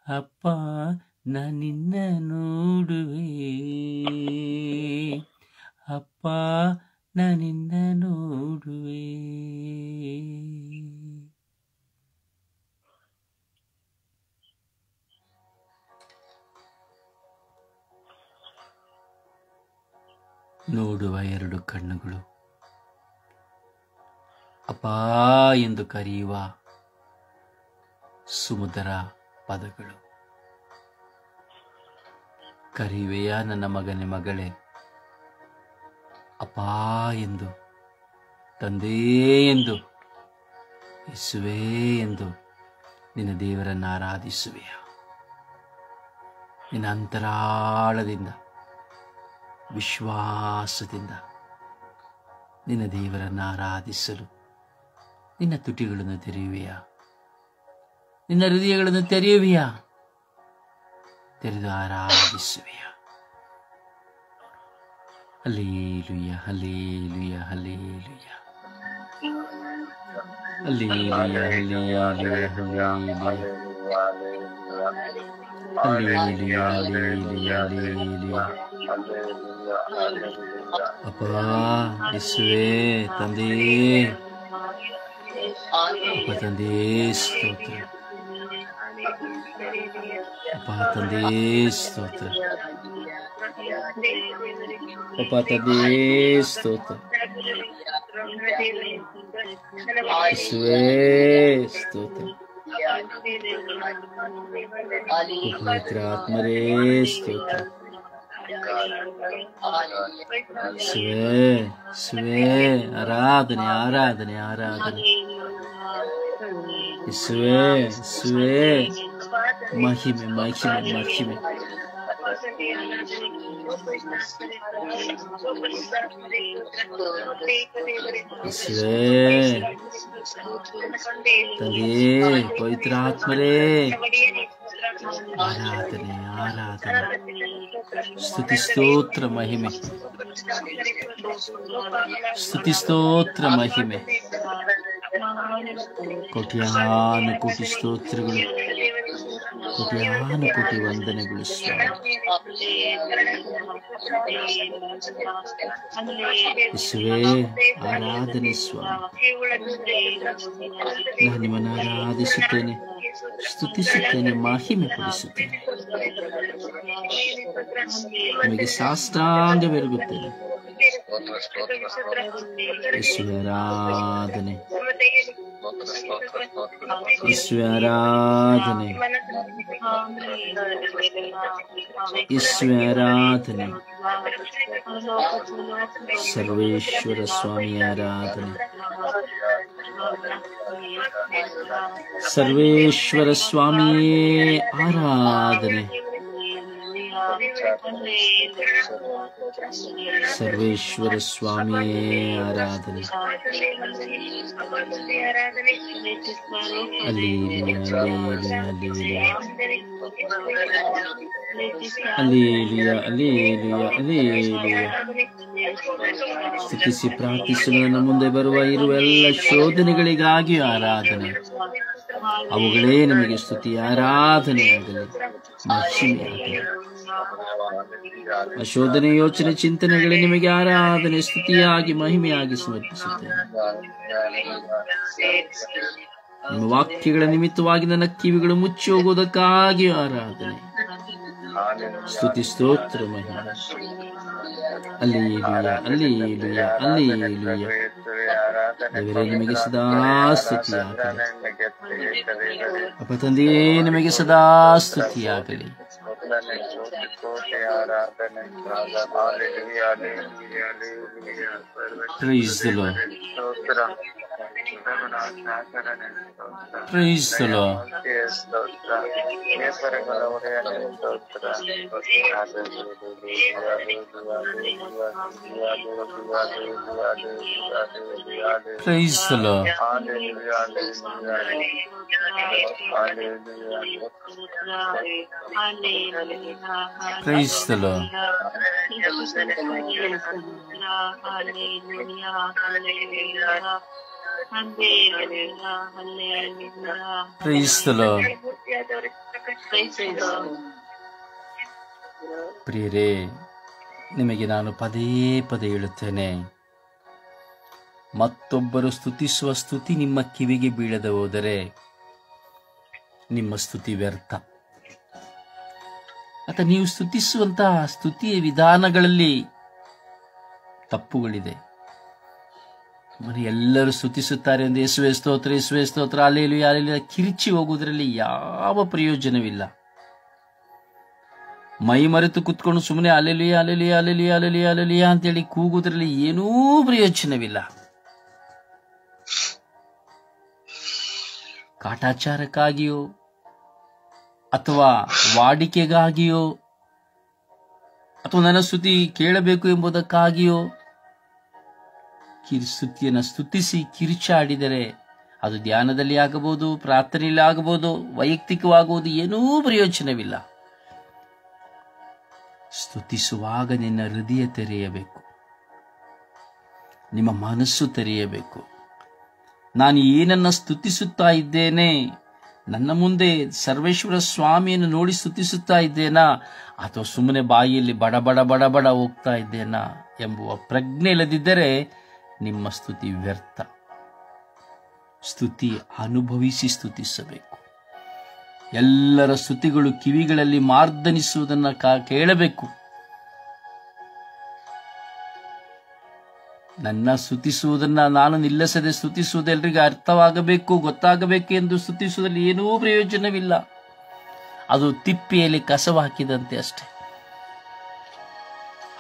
ಅಪ್ಪ, ನಾನಿನ್ನ ನೋಡುವೆ ಅಪ್ಪ, ನಾನಿನ್ನ ನೋಡುವೆ. ನೋಡುವ ಎರಡು ಕಣ್ಣುಗಳು, ಅಪ್ಪ ಎಂದು ಕರೆಯುವ ಸುಮಧುರ ಪದಗಳು. ಕರೆಯುವೆಯ ನನ್ನ ಮಗನೇ ಮಗಳೇ, ಅಪ್ಪ ಎಂದು, ತಂದೆ ಎಂದು, ಯೇಸುವೇ ಎಂದು ನಿನ್ನ ದೇವರನ್ನು ಆರಾಧಿಸುವೆಯ? ನಿನ್ನ ಅಂತರಾಳದಿಂದ ವಿಶ್ವಾಸದಿಂದ ನಿನ್ನ ದೇವರನ್ನು ಆರಾಧಿಸಲು ನಿನ್ನ ತುಟಿಗಳನ್ನು ತೆರೆಯುವೆಯಾ? ನಿನ್ನ ಹೃದಯಗಳನ್ನು ತೆರೆಯುವೆಯಾ? ತೆರೆದು ಆರಾಧಿಸುವೆಯಾ? Hallelujah, hallelujah, hallelujah, hallelujah, hallelujah, hallelujah, hallelujah, hallelujah. ಅಪ್ಪ ಯೇಸುವೇ, ತಂದೆ, ಅಪ್ಪ ತಂದೆ ಸ್ತೋತ್ರ, ಅಪ್ಪ ತಂದೆ ಸ್ತೋತ್ರ, ಅಪ್ಪ ತಂದೆ ಸ್ತೋತ್ರ, ಯೇಸುವೇ ಸ್ತೋತ್ರ, ಪವಿತ್ರ ಆತ್ಮರೇ ಸ್ತೋತ್ರ, ಯೇಸುವೇ, ಯೇಸುವೇ, ಆರಾಧನೆ, ಆರಾಧನೆ, ಆರಾಧನೆ, ಯೇಸುವೇ, ಯೇಸುವೇ, ಮಹಿಮೆ, ಮಹಿಮೆ, ಮಹಿಮೆ. ಯೇಸುವೇ, ತಂದೆ, ಪವಿತ್ರ ಆತ್ಮರೇ, ಆರಾಧನೆ, ಆರಾಧನೆ, ಸ್ತುತಿ ಸ್ತೋತ್ರ ಮಹಿಮೆ, ಸ್ತುತಿ ಸ್ತೋತ್ರ ಮಹಿಮೆ. ಕೋಟ್ಯಾನು ಕೋಟಿ ಸ್ತೋತ್ರಗಳು, ಕೋಟ್ಯಾನು ಕೋಟಿ ವಂದನೆಗಳು ಸ್ವಾಮಿ. ಯೇಸುವೇ, ಆರಾಧನೆ ಸ್ವಾಮಿ. ನಾನು ನಿಮ್ಮನ್ನು ಆರಾಧಿಸುತ್ತೇನೆ, ಸ್ತುತಿಸುತ್ತೇನೆ, ಮಹಿಮೆ ಪಡಿಸುತ್ತೇನೆ. ನಿಮಗೆ ಸಾಷ್ಟಾಂಗವೆರಗುತ್ತೇನೆ. ಯೇಸುವೇ ಆರಾಧನೆ, ಯೇಸುವೇ ಆರಾಧನೆ, ಯೇಸುವೇ ಆರಾಧನೆ, ಸರ್ವೇಶ್ವರ ಸ್ವಾಮಿ ಆರಾಧನೆ, ಸರ್ವೇಶ್ವರ ಸ್ವಾಮಿಯೇ ಆರಾಧನೆ, ಸರ್ವೇಶ್ವರ ಸ್ವಾಮಿಯೇ ಆರಾಧನೆ. Hallelujah, hallelujah, hallelujah, hallelujah. ಸ್ತುತಿಸಿ ಪ್ರಾರ್ಥಿಸಲು ನನ್ನ ಮುಂದೆ ಬರುವ ಇರುವ ಎಲ್ಲ ಶೋಧನೆಗಳಿಗಾಗಿ ಆರಾಧನೆ. ಅವುಗಳೇ ನಿಮಗೆ ಸ್ತುತಿ ಆರಾಧನೆಯಾಗಲಿ, ಮಹಿಮೆಯಾಗಲಿ. ಶೋಧನೆ, ಯೋಚನೆ, ಚಿಂತನೆಗಳೇ ನಿಮಗೆ ಆರಾಧನೆ, ಸ್ತುತಿಯಾಗಿ, ಮಹಿಮೆಯಾಗಿ ಸಮರ್ಪಿಸುತ್ತೇನೆ. ನಿಮ್ಮ ವಾಕ್ಯಗಳ ನಿಮಿತ್ತವಾಗಿ ನನ್ನ ಕಿವಿಗಳು ಮುಚ್ಚಿ ಹೋಗುವುದಕ್ಕಾಗಿ ಆರಾಧನೆ, ಸ್ತುತಿ ಸ್ತೋತ್ರ ಮಹಿಮೆ. Hallelujah, hallelujah, hallelujah. ದೇವರೇ ನಿಮಗೆ ಸದಾ ಸ್ತುತಿಯಾಗಲಿ. ಅಪ್ಪ ತಂದೆಯೇ ನಿಮಗೆ ಸದಾ ಸ್ತುತಿಯಾಗಲಿ. Praise the Lord. ಕರುಣಾಸಾಗರನೇ ಸ್ತೋತ್ರ. Praise the Lord. ದಯಾಮೂರ್ತಿಯೇ ಸ್ತೋತ್ರ. ನೇಸರಗಳ ಒಡೆಯನೇ ಸ್ತೋತ್ರ. Praise the Lord. Praise the Lord. Praise the Lord. ಪ್ರಿಯರೇ, ನಿಮಗೆ ನಾನು ಪದೇ ಪದೇ ಹೇಳುತ್ತೇನೆ, ಮತ್ತೊಬ್ಬರು ಸ್ತುತಿಸುವ ಸ್ತುತಿ ನಿಮ್ಮ ಕಿವಿಗೆ ಬೀಳದೆ ಹೋದರೆ ನಿಮ್ಮ ಸ್ತುತಿ ವ್ಯರ್ಥ. ಅಥವಾ ನೀವು ಸ್ತುತಿಸುವಂತಹ ಸ್ತುತಿಯ ವಿಧಾನಗಳಲ್ಲಿ ತಪ್ಪುಗಳಿದೆ. ಎಲ್ಲರೂ ಸ್ತುತಿಸುತ್ತಾರೆ ಎಂದು ಯೇಸುವೇ ಸ್ತೋತ್ರ, ಯೇಸುವೇ ಸ್ತೋತ್ರ, ಹಲ್ಲೆಲೂಯಾ ಹಲ್ಲೆಲೂಯಾ ಕಿರಿಚಿ ಹೋಗುವುದರಲ್ಲಿ ಯಾವ ಪ್ರಯೋಜನವಿಲ್ಲ. ಮೈ ಮರೆತು ಕುತ್ಕೊಂಡು ಸುಮ್ಮನೆ hallelujah hallelujah hallelujah hallelujah hallelujah ಅಂತೇಳಿ ಕೂಗುವುದರಲ್ಲಿ ಏನೂ ಪ್ರಯೋಜನವಿಲ್ಲ. ಕಾಟಾಚಾರಕ್ಕಾಗಿಯೋ ಅಥವಾ ವಾಡಿಕೆಗಾಗಿಯೋ ಅಥವಾ ನನ್ನ ಸ್ತುತಿ ಕೇಳಬೇಕು ಎಂಬುದಕ್ಕಾಗಿಯೋ ಸ್ತುತಿಯನ್ನು ಸ್ತುತಿಸಿ ಕಿರಿಚಾಡಿದರೆ ಅದು ಧ್ಯಾನದಲ್ಲಿ ಆಗಬಹುದು, ಪ್ರಾರ್ಥನೆಯಲ್ಲಿ ಆಗಬಹುದು, ವೈಯಕ್ತಿಕವಾಗುವುದು, ಏನೂ ಪ್ರಯೋಜನವಿಲ್ಲ. ಸ್ತುತಿಸುವಾಗ ನಿನ್ನ ಹೃದಯ ತೆರೆಯಬೇಕು, ನಿಮ್ಮ ಮನಸ್ಸು ತೆರೆಯಬೇಕು. ನಾನು ಏನನ್ನ ಸ್ತುತಿಸುತ್ತಾ ಇದ್ದೇನೆ, ನನ್ನ ಮುಂದೆ ಸರ್ವೇಶ್ವರ ಸ್ವಾಮಿಯನ್ನು ನೋಡಿ ಸ್ತುತಿಸುತ್ತಾ ಇದ್ದೇನಾ ಅಥವಾ ಸುಮ್ಮನೆ ಬಾಯಿಯಲ್ಲಿ ಬಡ ಬಡ ಬಡ ಬಡ ಹೋಗ್ತಾ ಇದ್ದೇನಾ ಎಂಬುವ ಪ್ರಜ್ಞೆ ಇಲ್ಲದಿದ್ದರೆ ನಿಮ್ಮ ಸ್ತುತಿ ವ್ಯರ್ಥ. ಸ್ತುತಿ ಅನುಭವಿಸಿ ಸ್ತುತಿಸಬೇಕು. ಎಲ್ಲರ ಸ್ತುತಿಗಳು ಕಿವಿಗಳಲ್ಲಿ ಮಾರ್ದನಿಸುವುದನ್ನು ಕೇಳಬೇಕು. ನನ್ನ ಸ್ತುತಿಸುವುದನ್ನ ನಾನು ನಿಲ್ಲಿಸದೆ ಸ್ತುತಿಸುವುದು ಎಲ್ರಿಗೂ ಅರ್ಥವಾಗಬೇಕು, ಗೊತ್ತಾಗಬೇಕು ಎಂದು ಸ್ತುತಿಸುವುದರಲ್ಲಿ ಏನೂ ಪ್ರಯೋಜನವಿಲ್ಲ. ಅದು ತಿಪ್ಪಿಯಲ್ಲಿ ಕಸವು ಹಾಕಿದಂತೆ ಅಷ್ಟೆ.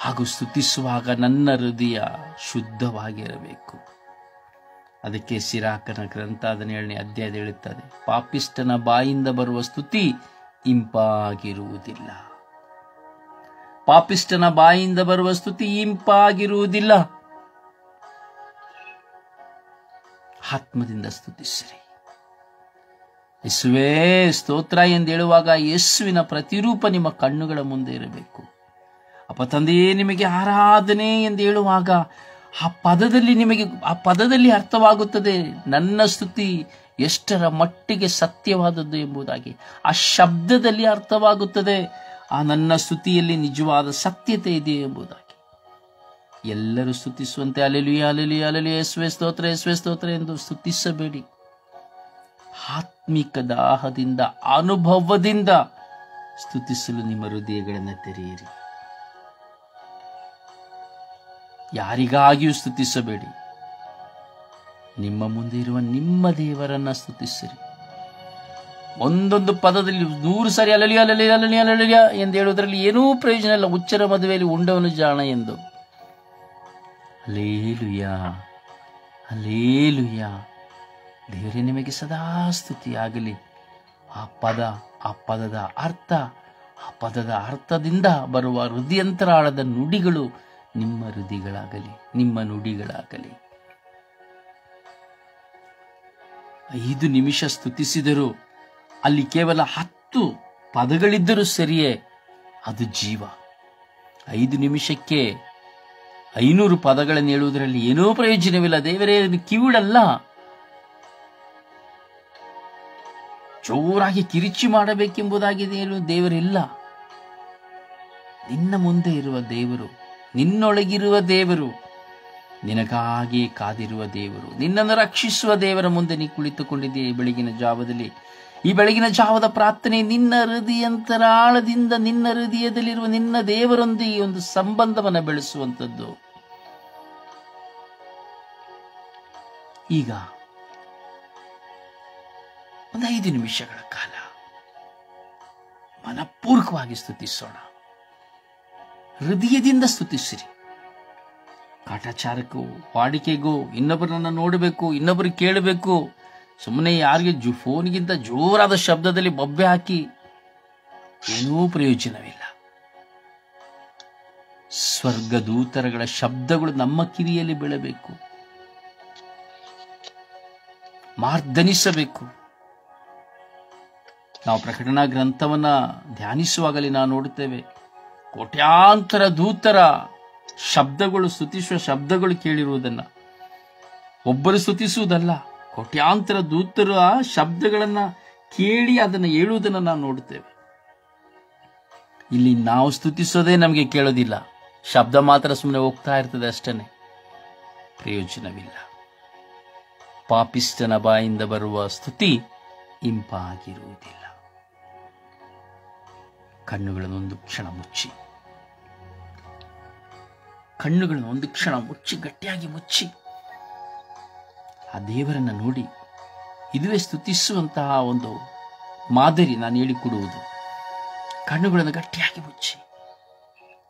ಹಾಗೂ ಸ್ತುತಿಸುವಾಗ ನನ್ನ ಹೃದಯ ಶುದ್ಧವಾಗಿರಬೇಕು. ಅದಕ್ಕೆ ಸಿರಾಕನ ಗ್ರಂಥ 17ನೇ ಅಧ್ಯಾಯ ಹೇಳುತ್ತದೆ, ಪಾಪಿಷ್ಟನ ಬಾಯಿಂದ ಬರುವ ಸ್ತುತಿ ಇಂಪಾಗಿರುವುದಿಲ್ಲ. ಪಾಪಿಷ್ಟನ ಬಾಯಿಂದ ಬರುವ ಸ್ತುತಿ ಇಂಪಾಗಿರುವುದಿಲ್ಲ. ಆತ್ಮದಿಂದ ಸ್ತುತಿಸಿರಿ. ಯೇಸುವೇ ಸ್ತೋತ್ರ ಎಂದು ಹೇಳುವಾಗ ಯೇಸುವಿನ ಪ್ರತಿರೂಪ ನಿಮ್ಮ ಕಣ್ಣುಗಳ ಮುಂದೆ ಇರಬೇಕು. ಅಪ್ಪ ತಂದೆಯೇ ನಿಮಗೆ ಆರಾಧನೆ ಎಂದು ಹೇಳುವಾಗ ಆ ಪದದಲ್ಲಿ ಅರ್ಥವಾಗುತ್ತದೆ ನನ್ನ ಸ್ತುತಿ ಎಷ್ಟರ ಮಟ್ಟಿಗೆ ಸತ್ಯವಾದದ್ದು ಎಂಬುದಾಗಿ. ಆ ಶಬ್ದದಲ್ಲಿ ಅರ್ಥವಾಗುತ್ತದೆ ಆ ನನ್ನ ಸ್ತುತಿಯಲ್ಲಿ ನಿಜವಾದ ಸತ್ಯತೆ ಇದೆ ಎಂಬುದಾಗಿ. ಎಲ್ಲರೂ ಸ್ತುತಿಸುವಂತೆ ಹಲ್ಲೆಲೂಯಾ ಹಲ್ಲೆಲೂಯಾ ಹಲ್ಲೆಲೂಯಾ ಯೇಸುವೇ ಸ್ತೋತ್ರ ಯೇಸುವೇ ಸ್ತೋತ್ರ ಎಂದು ಸ್ತುತಿಸಬೇಡಿ. ಆತ್ಮಿಕ ದಾಹದಿಂದ, ಅನುಭವದಿಂದ ಸ್ತುತಿಸಲು ನಿಮ್ಮ ಹೃದಯಗಳನ್ನು ತೆರೆಯಿರಿ. ಯಾರಿಗಾಗಿಯೂ ಸ್ತುತಿಸಬೇಡಿ. ನಿಮ್ಮ ಮುಂದೆ ಇರುವ ನಿಮ್ಮ ದೇವರನ್ನ ಸ್ತುತಿಸಿರಿ. ಒಂದೊಂದು ಪದದಲ್ಲಿ 100 ಸಾರಿ ಹಲ್ಲೆಲೂಯಾ ಹಲ್ಲೆಲೂಯಾ ಹಲ್ಲೆಲೂಯಾ ಹಲ್ಲೆಲೂಯಾ ಎಂದು ಹೇಳುವುದರಲ್ಲಿ ಏನೂ ಪ್ರಯೋಜನ ಇಲ್ಲ. ಹುಚ್ಚರ ಮದುವೆಯಲ್ಲಿ ಉಂಡವನು ಜಾಣ ಎಂದು. Hallelujah hallelujah. ದೇವರೇ ನಿಮಗೆ ಸದಾ ಸ್ತುತಿಯಾಗಲಿ. ಆ ಪದದ ಅರ್ಥ, ಆ ಪದದ ಅರ್ಥದಿಂದ ಬರುವ ಹೃದಯಂತರಾಳದ ನುಡಿಗಳು ನಿಮ್ಮ ಹೃದಯಗಳಾಗಲಿ, ನಿಮ್ಮ ನುಡಿಗಳಾಗಲಿ. 5 ನಿಮಿಷ ಸ್ತುತಿಸಿದರೂ ಅಲ್ಲಿ ಕೇವಲ 10 ಪದಗಳಿದ್ದರೂ ಸರಿಯೇ, ಅದು ಜೀವ. 5 ನಿಮಿಷಕ್ಕೆ 500 ಪದಗಳನ್ನು ಹೇಳುವುದರಲ್ಲಿ ಏನೂ ಪ್ರಯೋಜನವಿಲ್ಲ. ದೇವರೇ ಕಿವಿಡಲ್ಲ, ಜೋರಾಗಿ ಕಿರಿಚಿ ಮಾಡಬೇಕೆಂಬುದಾಗಿದೆ ದೇವರಿಲ್ಲ. ನಿನ್ನ ಮುಂದೆ ಇರುವ ದೇವರು, ನಿನ್ನೊಳಗಿರುವ ದೇವರು, ನಿನಗಾಗಿ ಕಾದಿರುವ ದೇವರು, ನಿನ್ನನ್ನು ರಕ್ಷಿಸುವ ದೇವರ ಮುಂದೆ ನೀ ಕುಳಿತುಕೊಂಡಿದ್ದೀಯ. ಈ ಬೆಳಗಿನ ಜಾವದಲ್ಲಿ, ಈ ಬೆಳಗಿನ ಜಾವದ ಪ್ರಾರ್ಥನೆ ನಿನ್ನ ಹೃದಯಂತರಾಳದಿಂದ, ನಿನ್ನ ಹೃದಯದಲ್ಲಿರುವ ನಿನ್ನ ದೇವರೊಂದಿಗೆ ಒಂದು ಸಂಬಂಧವನ್ನು ಬೆಳೆಸುವಂಥದ್ದು. ಈಗ ಒಂದು 5 ನಿಮಿಷಗಳ ಕಾಲ ಮನಪೂರ್ವಕವಾಗಿ ಸ್ತುತಿಸೋಣ. ಹೃದಯದಿಂದ ಸ್ತುತಿಸಿರಿ. ಕಾಟಾಚಾರಕ್ಕೂ, ವಾಡಿಕೆಗೂ, ಇನ್ನೊಬ್ಬರನ್ನ ನೋಡಬೇಕು, ಇನ್ನೊಬ್ಬರು ಕೇಳಬೇಕು, ಸುಮ್ಮನೆ ಯಾರಿಗೆ ಫೋನ್ಗಿಂತ ಜೋರಾದ ಶಬ್ದದಲ್ಲಿ ಬೊಬ್ಬೆ ಹಾಕಿ ಏನೂ ಪ್ರಯೋಜನವಿಲ್ಲ. ಸ್ವರ್ಗದೂತರಗಳ ಶಬ್ದಗಳು ನಮ್ಮ ಕಿವಿಯಲ್ಲಿ ಬೀಳಬೇಕು, ಮಾರ್ದನಿಸಬೇಕು. ನಾವು ಪ್ರಕಟಣಾ ಗ್ರಂಥವನ್ನ ಧ್ಯಾನಿಸುವಾಗಲೇ ನಾವು ನೋಡುತ್ತೇವೆ, ಕೋಟ್ಯಾಂತರ ದೂತರ ಶಬ್ದಗಳು, ಸ್ತುತಿಸುವ ಶಬ್ದಗಳು ಕೇಳಿರುವುದನ್ನ. ಒಬ್ಬರು ಸ್ತುತಿಸುವುದಲ್ಲ, ಕೋಟ್ಯಾಂತರ ದೂತರು ಆ ಶಬ್ದಗಳನ್ನ ಕೇಳಿ ಅದನ್ನು ಹೇಳುವುದನ್ನು ನಾವು ನೋಡುತ್ತೇವೆ. ಇಲ್ಲಿ ನಾವು ಸ್ತುತಿಸೋದೇ ನಮಗೆ ಕೇಳೋದಿಲ್ಲ, ಶಬ್ದ ಮಾತ್ರ ಸುಮ್ಮನೆ ಹೋಗ್ತಾ ಇರ್ತದೆ, ಅಷ್ಟೇ, ಪ್ರಯೋಜನವಿಲ್ಲ. ಪಾಪಿಷ್ಟನ ಬಾಯಿಂದ ಬರುವ ಸ್ತುತಿ ಇಂಪಾಗಿರುವುದಿಲ್ಲ. ಕಣ್ಣುಗಳನ್ನು ಒಂದು ಕ್ಷಣ ಮುಚ್ಚಿ, ಕಣ್ಣುಗಳನ್ನು ಒಂದು ಕ್ಷಣ ಮುಚ್ಚಿ, ಗಟ್ಟಿಯಾಗಿ ಮುಚ್ಚಿ ಆ ದೇವರನ್ನ ನೋಡಿ. ಇದುವೇ ಸ್ತುತಿಸುವಂತಹ ಒಂದು ಮಾದರಿ ನಾನು ಹೇಳಿಕೊಡುವುದು. ಕಣ್ಣುಗಳನ್ನು ಗಟ್ಟಿಯಾಗಿ ಮುಚ್ಚಿ,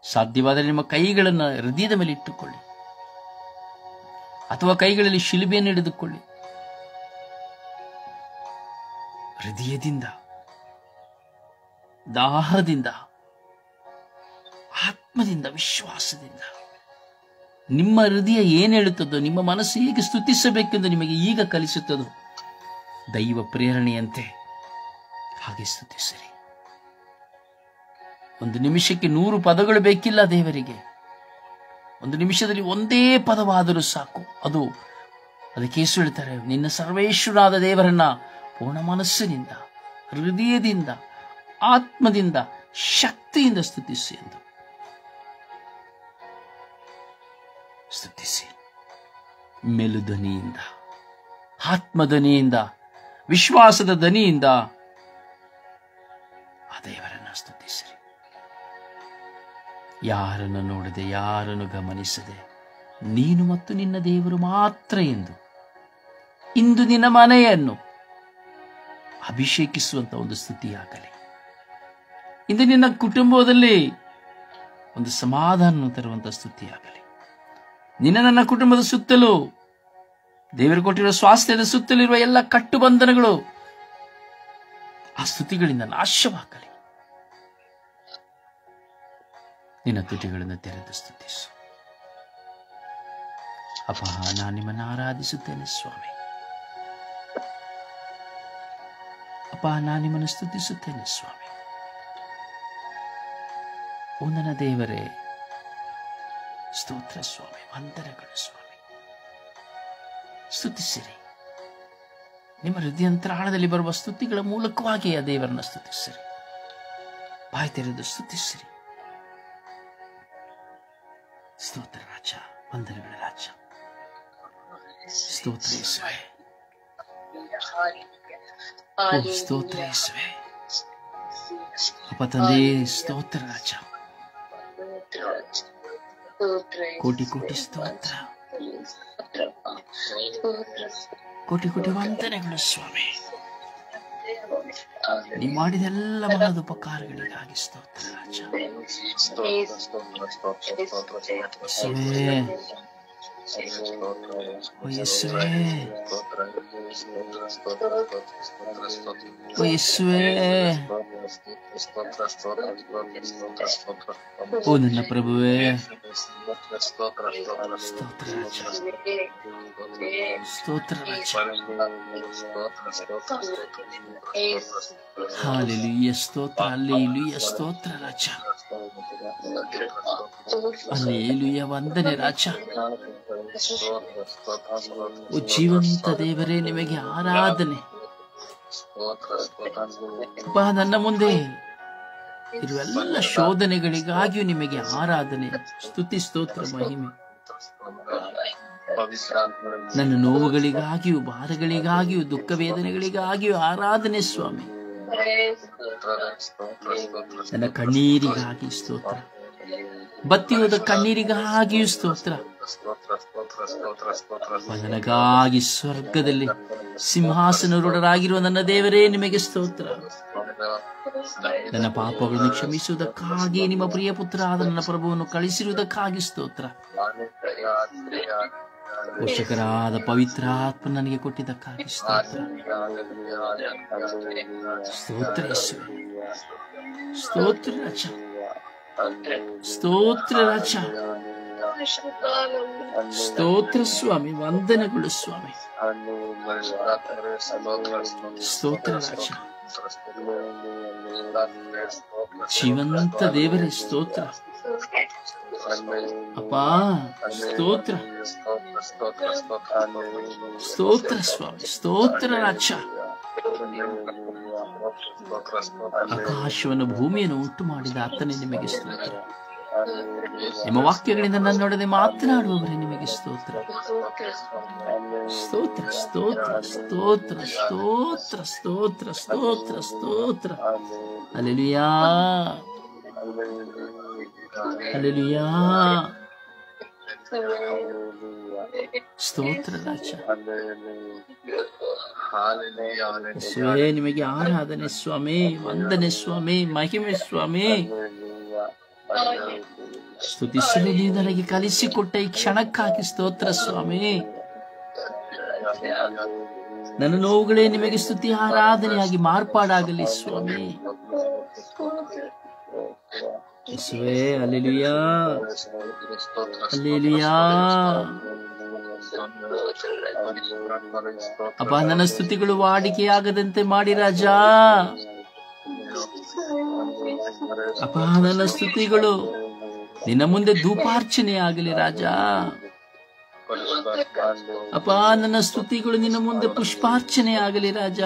ಸಾಧ್ಯವಾದರೆ ನಿಮ್ಮ ಕೈಗಳನ್ನು ಹೃದಯದ ಮೇಲೆ ಇಟ್ಟುಕೊಳ್ಳಿ, ಅಥವಾ ಕೈಗಳಲ್ಲಿ ಶಿಲುಬೆಯನ್ನು ಹಿಡಿದುಕೊಳ್ಳಿ. ಹೃದಯದಿಂದ, ದಾಹದಿಂದ, ಆತ್ಮದಿಂದ, ವಿಶ್ವಾಸದಿಂದ ನಿಮ್ಮ ಹೃದಯ ಏನ್ ಹೇಳುತ್ತದೋ, ನಿಮ್ಮ ಮನಸ್ಸು ಹೇಗೆ ಸ್ತುತಿಸಬೇಕೆಂದು ನಿಮಗೆ ಈಗ ಕಲಿಸುತ್ತದೋ, ದೈವ ಪ್ರೇರಣೆಯಂತೆ ಹಾಗೆ ಸ್ತುತಿಸಿರಿ. ಒಂದು ನಿಮಿಷಕ್ಕೆ 100 ಪದಗಳು ಬೇಕಿಲ್ಲ ದೇವರಿಗೆ. ಒಂದು ನಿಮಿಷದಲ್ಲಿ ಒಂದೇ ಪದವಾದರೂ ಸಾಕು. ಅದಕ್ಕೆ ಯೇಸು ಹೇಳ್ತಾರೆ, ನಿನ್ನ ಸರ್ವೇಶ್ವರಾದ ದೇವರನ್ನ ಪೂರ್ಣ ಮನಸ್ಸಿನಿಂದ, ಹೃದಯದಿಂದ, ಆತ್ಮದಿಂದ, ಶಕ್ತಿಯಿಂದ ಸ್ತುತಿಸಿ ಎಂದು. ಸ್ತುತಿಸಿ, ಮೆಲುಧ್ವನಿಯಿಂದ, ಆತ್ಮಧ್ವನಿಯಿಂದ, ವಿಶ್ವಾಸದ ಧ್ವನಿಯಿಂದ ಆ ದೇವರನ್ನ ಸ್ತುತಿಸಿರಿ. ಯಾರನ್ನು ನೋಡದೆ, ಯಾರನ್ನು ಗಮನಿಸದೆ, ನೀನು ಮತ್ತು ನಿನ್ನ ದೇವರು ಮಾತ್ರ ಎಂದು ಇಂದು ನಿನ್ನ ಮನೆಯನ್ನು ಅಭಿಷೇಕಿಸುವಂತ ಒಂದು ಸ್ತುತಿಯಾಗಲಿ. ಇಂದು ನಿನ್ನ ಕುಟುಂಬದಲ್ಲಿ ಒಂದು ಸಮಾಧಾನ ತರುವಂತ ಸ್ತುತಿಯಾಗಲಿ. ನನ್ನ ಕುಟುಂಬದ ಸುತ್ತಲೂ, ದೇವರು ಕೊಟ್ಟಿರುವ ಸ್ವಾಸ್ಥ್ಯದ ಸುತ್ತಲಿರುವ ಎಲ್ಲ ಕಟ್ಟುಬಂಧನಗಳು ಆ ಸ್ತುತಿಗಳಿಂದ ನಾಶವಾಗಲಿ. ನಿನ್ನ ತುಟಿಗಳನ್ನು ತೆರೆದು ಸ್ತುತಿಸು. ಅಪ್ಪ, ನಾನು ನಿಮ್ಮನ್ನು ಆರಾಧಿಸುತ್ತೇನೆ ಸ್ವಾಮಿ. ಅಪ್ಪ, ನಾನು ನಿಮ್ಮನ್ನು ಸ್ತುತಿಸುತ್ತೇನೆ ಸ್ವಾಮಿ. ಓ ನನ್ನ ದೇವರೇ, ಸ್ತೋತ್ರ ಸ್ವಾಮಿ, ವಂದನೆಗಳು ಸ್ವಾಮಿ. ಸ್ತುತಿಸಿರಿ. ನಿಮ್ಮ ಹೃದಯಂತರಾಳದಲ್ಲಿ ಬರುವ ಸ್ತುತಿಗಳ ಮೂಲಕವಾಗಿ ಆ ದೇವರನ್ನ ಸ್ತುತಿಸಿರಿ. ಬಾಯಿ ತೆರೆದು ಸ್ತುತಿಸಿರಿ. ಸ್ತೋತ್ರ ರಾಜ, ವಂದನೆಗಳ ರಾಜ. ಸ್ತೋತ್ರ ಯೇಸುವೇ, ಓ ಸ್ತೋತ್ರ ಯೇಸುವೇ. ಅಪ್ಪ ತಂದೆ, ಸ್ತೋತ್ರ ರಾಜ. ಕೋಟಿ ಕೋಟಿ ಸ್ತೋತ್ರ, ಕೋಟಿ ಕೋಟಿ ವಂದನೆಗಳು ಸ್ವಾಮಿ. ನೀವು ಮಾಡಿದೆಲ್ಲ ಮಹದ ಉಪಕಾರಗಳಿಗಾಗಿ ಸ್ತೋತ್ರ ರಾಜ. ಓ ಯೇಸುವೇ, ಓ ಯೇಸುವೇ, ಓ ನನ್ನ ಪ್ರಭುವೇ, ಸ್ತೋತ್ರ ರಾಜ, ಸ್ತೋತ್ರ ರಾಜ. ಹಲ್ಲೆಲೂಯಾ, ಸ್ತೋತ್ರ, ಹಲ್ಲೆಲೂಯಾ, ಸ್ತೋತ್ರ ರಾಜ, ಹಲ್ಲೆಲೂಯಾ, ವಂದನೆ ರಾಜ. ಓ ಜೀವಂತ ದೇವರೇ, ನಿಮಗೆ ಆರಾಧನೆ. ನನ್ನ ಮುಂದೆ ಇರುವೆಲ್ಲ ಶೋಧನೆಗಳಿಗಾಗಿಯೂ ನಿಮಗೆ ಆರಾಧನೆ, ಸ್ತುತಿ, ಸ್ತೋತ್ರ, ಮಹಿಮೆ. ನನ್ನ ನೋವುಗಳಿಗಾಗಿಯೂ, ಭಾರಗಳಿಗಾಗಿಯೂ, ದುಃಖ ವೇದನೆಗಳಿಗಾಗಿಯೂ ಆರಾಧನೆ ಸ್ವಾಮಿ. ನನ್ನ ಕಣ್ಣೀರಿಗಾಗಿ ಸ್ತೋತ್ರ, ಬತ್ತಿ ಹೋದ ಕಣ್ಣೀರಿಗಾಗಿಯೂ ಸ್ತೋತ್ರ. ನನಗಾಗಿ ಸ್ವರ್ಗದಲ್ಲಿ ಸಿಂಹಾಸನರೂಢರಾಗಿರುವ ನನ್ನ ದೇವರೇ, ನಿಮಗೆ ಸ್ತೋತ್ರ. ನನ್ನ ಪಾಪಗಳನ್ನು ಕ್ಷಮಿಸುವುದಕ್ಕಾಗಿ ನಿಮ್ಮ ಪ್ರಿಯ ಪುತ್ರರಾದ ನನ್ನ ಪ್ರಭುವನ್ನು ಕಳಿಸಿರುವುದಕ್ಕಾಗಿ ಸ್ತೋತ್ರ. ಪೋಷಕರಾದ ಪವಿತ್ರಾತ್ಮ ನನಗೆ ಕೊಟ್ಟಿದ್ದಕ್ಕಾಗಿ ಸ್ತೋತ್ರ. ಸ್ತೋತ್ರ ಯೇಸುವೆ, ಸ್ತೋತ್ರ ರಾಜ, ಸ್ತೋತ್ರ ರಾಜ, ಸ್ತೋತ್ರ ಸ್ವಾಮಿ, ವಂದನೆಗಳು ಸ್ವಾಮಿ, ಸ್ತೋತ್ರ ರಾಜ, ಜೀವಂತ ದೇವರೇ ಸ್ತೋತ್ರ ಅಪ್ಪ, ಸ್ತೋತ್ರ, ಸ್ತೋತ್ರ ಸ್ವಾಮಿ, ಸ್ತೋತ್ರ ರಾಜ. ಆಕಾಶವನ್ನು ಭೂಮಿಯನ್ನು ಉಂಟು ಮಾಡಿದ ಆತನೇ ನಿಮಗೆ ಸ್ತೋತ್ರ. ನಿಮ್ಮ ವಾಕ್ಯಗಳಿಂದ ನನ್ನೊಡನೆ ಮಾತನಾಡುವವರೇ ನಿಮಗೆ ಸ್ತೋತ್ರ. ಸ್ತೋತ್ರ ಸ್ತೋತ್ರ ಸ್ತೋತ್ರ ಸ್ತೋತ್ರ ಸ್ತೋತ್ರ ಸ್ತೋತ್ರ ಸ್ತೋತ್ರ. ಹಲ್ಲೆಲೂಯಾ, ಹಲ್ಲೆಲೂಯಾ, ಸ್ತೋತ್ರ ರಾಜ. ಯೇಸುವೇ ನಿಮಗೆ ಆರಾಧನೆ ಸ್ವಾಮಿ, ವಂದನೆ ಸ್ವಾಮಿ, ಮಹಿಮೆ ಸ್ವಾಮಿ. ಸ್ತುತಿಸಲು ನೀವು ನನಗೆ ಕಲಿಸಿಕೊಟ್ಟ ಈ ಕ್ಷಣಕ್ಕಾಗಿ ಸ್ತೋತ್ರ ಸ್ವಾಮಿ. ನನ್ನ ನೋವುಗಳೇ ನಿಮಗೆ ಸ್ತುತಿ ಆರಾಧನೆಯಾಗಿ ಮಾರ್ಪಾಡಾಗಲಿ ಸ್ವಾಮಿ. ಯೇಸುವೇ, ಹಲ್ಲೆಲೂಯಾ, ಹಲ್ಲೆಲೂಯಾ. ಅಪ್ಪ, ನನ್ನ ಸ್ತುತಿಗಳು ವಾಡಿಕೆಯಾಗದಂತೆ ಮಾಡಿ ರಾಜ. ಅಪ್ಪ, ನನ್ನ ಸ್ತುತಿಗಳು ನಿನ್ನ ಮುಂದೆ ಧೂಪಾರ್ಚನೆ ಆಗಲಿ ರಾಜ. ಅಪ್ಪ, ನನ್ನ ಸ್ತುತಿಗಳು ನಿನ್ನ ಮುಂದೆ ಪುಷ್ಪಾರ್ಚನೆ ಆಗಲಿ ರಾಜ.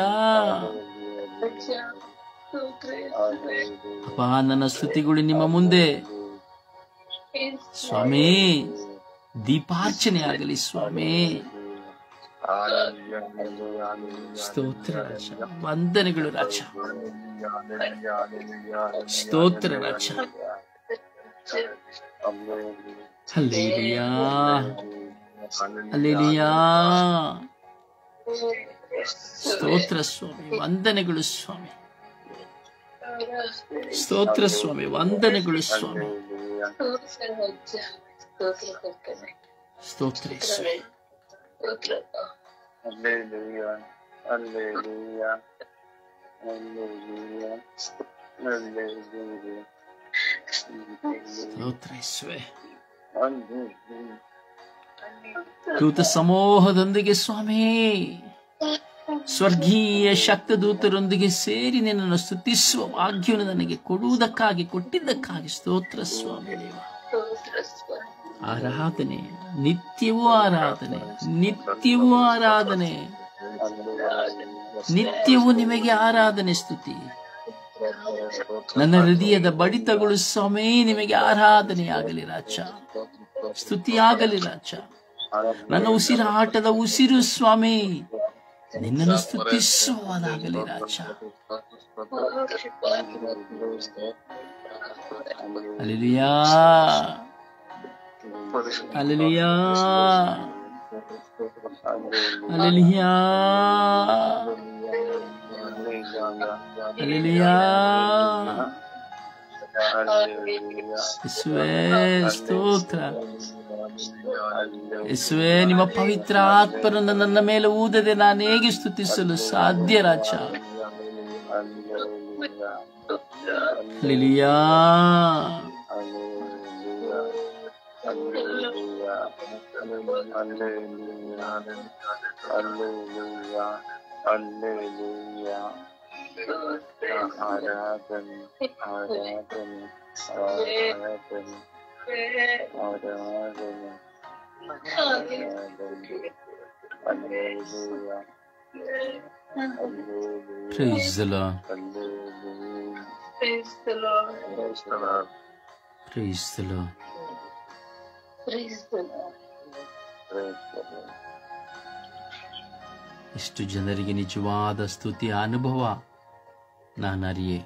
ಅಪ್ಪ, ನನ್ನ ಸ್ತುತಿಗಳು ನಿಮ್ಮ ಮುಂದೆ ಸ್ವಾಮಿ ದೀಪಾರ್ಚನೆ ಆಗಲಿ ಸ್ವಾಮಿ. ಸ್ತೋತ್ರ ರಾಜ, ವಂದನೆಗಳು ರಾಜ, ಸ್ತೋತ್ರ ರಾಜ. Hallelujah, hallelujah. ಸ್ತೋತ್ರ ಸ್ವಾಮಿ, ವಂದನೆಗಳು ಸ್ವಾಮಿ, ಸ್ತೋತ್ರ ಸ್ವಾಮಿ, ವಂದನೆಗಳು ಸ್ವಾಮಿ. ಸ್ತೋತ್ರ ಯೇಸುವೇ. Hallelujah, hallelujah, hallelujah, hallelujah. ಸ್ತೋತ್ರ ಯೇಸುವೇ. ದೂತ ಸಮೂಹದೊಂದಿಗೆ ಸ್ವಾಮಿ, ಸ್ವರ್ಗೀಯ ಶಕ್ತ ದೂತರೊಂದಿಗೆ ಸೇರಿ ನಿನ್ನನ್ನು ಸ್ತುತಿಸುವ ಭಾಗ್ಯವನ್ನು ನನಗೆ ಕೊಡುವುದಕ್ಕಾಗಿ, ಕೊಟ್ಟಿದ್ದಕ್ಕಾಗಿ ಸ್ತೋತ್ರ ಸ್ವಾಮಿ ದೇವ. ಆರಾಧನೆ, ನಿತ್ಯವೂ ಆರಾಧನೆ, ನಿತ್ಯವೂ ಆರಾಧನೆ, ನಿತ್ಯವೂ ನಿಮಗೆ ಆರಾಧನೆ ಸ್ತುತಿ. ನನ್ನ ಹೃದಯದ ಬಡಿತಗಳು ಸ್ವಾಮಿ ನಿಮಗೆ ಆರಾಧನೆಯಾಗಲಿ ರಾಜ, ಸ್ತುತಿಯಾಗಲಿ ರಾಜ. ನನ್ನ ಉಸಿರಾಟದ ಉಸಿರು ಸ್ವಾಮಿ ನಿನ್ನನ್ನು ಸ್ತುತಿಸುವುದಾಗಲಿ ರಾಜ. Hallelujah, hallelujah, hallelujah, hallelujah. ಯೇಸುವೇ ಸ್ತೋತ್ರ. ಯೇಸುವೇ, ನಿಮ್ಮ ಪವಿತ್ರ ಆತ್ಮರನ್ನು ನನ್ನ ಮೇಲೆ ಊದದೆ ನಾನು ಹೇಗೆ ಸ್ತುತಿಸಲು ಸಾಧ್ಯ ರಾಜ. Hallelujah, hallelujah. ಆರಾಧನೆ, ಆರಾಧನೆ, ಆರಾಧನೆ, ಆರಾಧನೆ, hallelujah, hallelujah. Praise the Lord. Hallelujah. Praise the Lord. Praise the Lord. Praise the Lord. Praise the Lord. Praise the Lord. ಎಷ್ಟು ಜನರಿಗೆ ನಿಜವಾದ ಸ್ತುತಿಯ ಅನುಭವ ನಾನು ಅರಿಯೆ,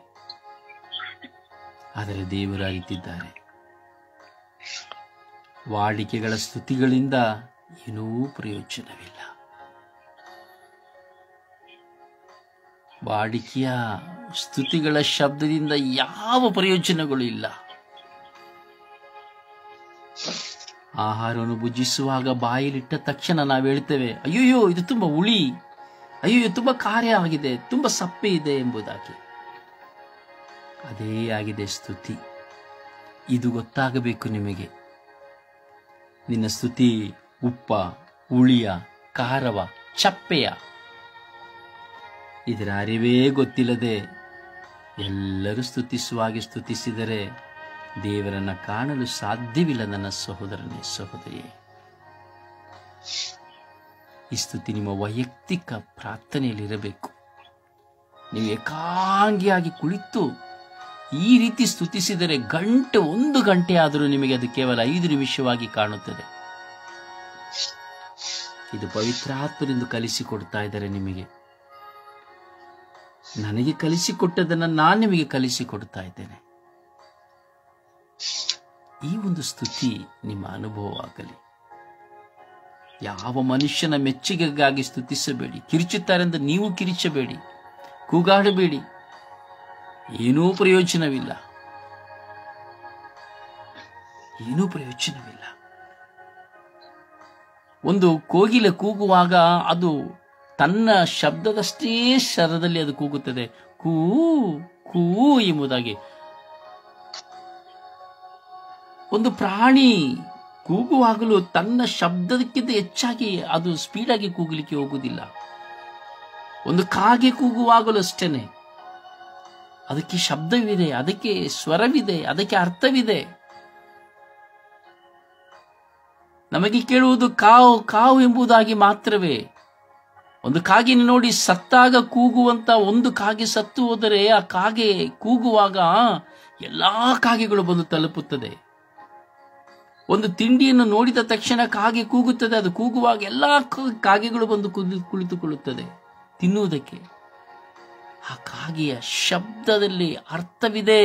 ಆದರೆ ದೇವರು ಅರಿತಿದ್ದಾರೆ. ವಾಡಿಕೆಗಳ ಸ್ತುತಿಗಳಿಂದ ಏನೂ ಪ್ರಯೋಜನವಿಲ್ಲ. ವಾಡಿಕೆಯ ಸ್ತುತಿಗಳ ಶಬ್ದದಿಂದ ಯಾವ ಪ್ರಯೋಜನಗಳು ಇಲ್ಲ. ಆಹಾರವನ್ನು ಭುಜಿಸುವಾಗ ಬಾಯಿಲಿಟ್ಟ ತಕ್ಷಣ ನಾವು ಹೇಳ್ತೇವೆ, ಅಯ್ಯೋಯ್ಯೋ ಇದು ತುಂಬಾ ಹುಳಿ, ಅಯ್ಯೋ ತುಂಬಾ ಖಾರ ಆಗಿದೆ, ತುಂಬಾ ಸಪ್ಪೆ ಇದೆ ಎಂಬುದಾಗಿ. ಅದೇ ಆಗಿದೆ ಸ್ತುತಿ. ಇದು ಗೊತ್ತಾಗಬೇಕು ನಿಮಗೆ. ನಿನ್ನ ಸ್ತುತಿ ಉಪ್ಪ, ಹುಳಿಯ, ಖಾರವ, ಚಪ್ಪೆಯ, ಇದರ ಅರಿವೇ ಗೊತ್ತಿಲ್ಲದೆ ಎಲ್ಲರೂ ಸ್ತುತಿಸುವಾಗೆ ಸ್ತುತಿಸಿದರೆ ದೇವರನ್ನ ಕಾಣಲು ಸಾಧ್ಯವಿಲ್ಲ. ನನ್ನ ಸಹೋದರನೇ, ಸಹೋದರಿಯೇ, ಈ ಸ್ತುತಿ ನಿಮ್ಮ ವೈಯಕ್ತಿಕ ಪ್ರಾರ್ಥನೆಯಲ್ಲಿರಬೇಕು. ನೀವು ಏಕಾಂಗಿಯಾಗಿ ಕುಳಿತು ಈ ರೀತಿ ಸ್ತುತಿಸಿದರೆ ಒಂದು ಗಂಟೆ ಆದರೂ ನಿಮಗೆ ಅದು ಕೇವಲ 5 ನಿಮಿಷವಾಗಿ ಕಾಣುತ್ತದೆ. ಇದು ಪವಿತ್ರಾತ್ಮರಿಂದ ಕಲಿಸಿಕೊಡ್ತಾ ಇದ್ದಾರೆ ನಿಮಗೆ. ನನಗೆ ಕಲಿಸಿಕೊಟ್ಟದನ್ನು ನಾನು ನಿಮಗೆ ಕಲಿಸಿಕೊಡ್ತಾ ಇದ್ದೇನೆ. ಈ ಒಂದು ಸ್ತುತಿ ನಿಮ್ಮ ಅನುಭವವಾಗಲಿ. ಯಾವ ಮನುಷ್ಯನ ಮೆಚ್ಚುಗೆಗಾಗಿ ಸ್ತುತಿಸಬೇಡಿ. ಕಿರಿಚುತ್ತಾರೆಂದು ನೀವು ಕಿರಿಚಬೇಡಿ, ಕೂಗಾಡಬೇಡಿ. ಏನೂ ಪ್ರಯೋಜನವಿಲ್ಲ, ಏನೂ ಪ್ರಯೋಜನವಿಲ್ಲ. ಒಂದು ಕೋಗಿಲೆ ಕೂಗುವಾಗ ಅದು ತನ್ನ ಶಬ್ದದಷ್ಟೇ ಸ್ವರದಲ್ಲಿ ಅದು ಕೂಗುತ್ತದೆ, ಕೂ ಕೂ ಎಂಬುದಾಗಿ. ಒಂದು ಪ್ರಾಣಿ ಕೂಗುವಾಗಲೂ ತನ್ನ ಶಬ್ದಕ್ಕಿಂತ ಹೆಚ್ಚಾಗಿ ಅದು ಸ್ಪೀಡಾಗಿ ಕೂಗಲಿಕ್ಕೆ ಹೋಗುವುದಿಲ್ಲ. ಒಂದು ಕಾಗೆ ಕೂಗುವಾಗಲೂ ಅಷ್ಟೇನೆ, ಅದಕ್ಕೆ ಶಬ್ದವಿದೆ, ಅದಕ್ಕೆ ಸ್ವರವಿದೆ, ಅದಕ್ಕೆ ಅರ್ಥವಿದೆ. ನಮಗೆ ಕೇಳುವುದು ಕಾವು ಕಾವು ಎಂಬುದಾಗಿ ಮಾತ್ರವೇ. ಒಂದು ಕಾಗೆಯನ್ನು ನೋಡಿ ಸತ್ತಾಗ ಕೂಗುವಂತ ಒಂದು ಕಾಗೆ ಸತ್ತು ಹೋದರೆ ಆ ಕಾಗೆ ಕೂಗುವಾಗ ಎಲ್ಲಾ ಕಾಗೆಗಳು ಬಂದು ತಲುಪುತ್ತದೆ. ಒಂದು ತಿಂಡಿಯನ್ನು ನೋಡಿದ ತಕ್ಷಣ ಕಾಗೆ ಕೂಗುತ್ತದೆ, ಅದು ಕೂಗುವಾಗ ಎಲ್ಲಾ ಕಾಗೆಗಳು ಬಂದು ಕುಳಿತುಕೊಳ್ಳುತ್ತದೆ ತಿನ್ನುವುದಕ್ಕೆ. ಆ ಕಾಗೆಯ ಶಬ್ದದಲ್ಲಿ ಅರ್ಥವಿದೆ.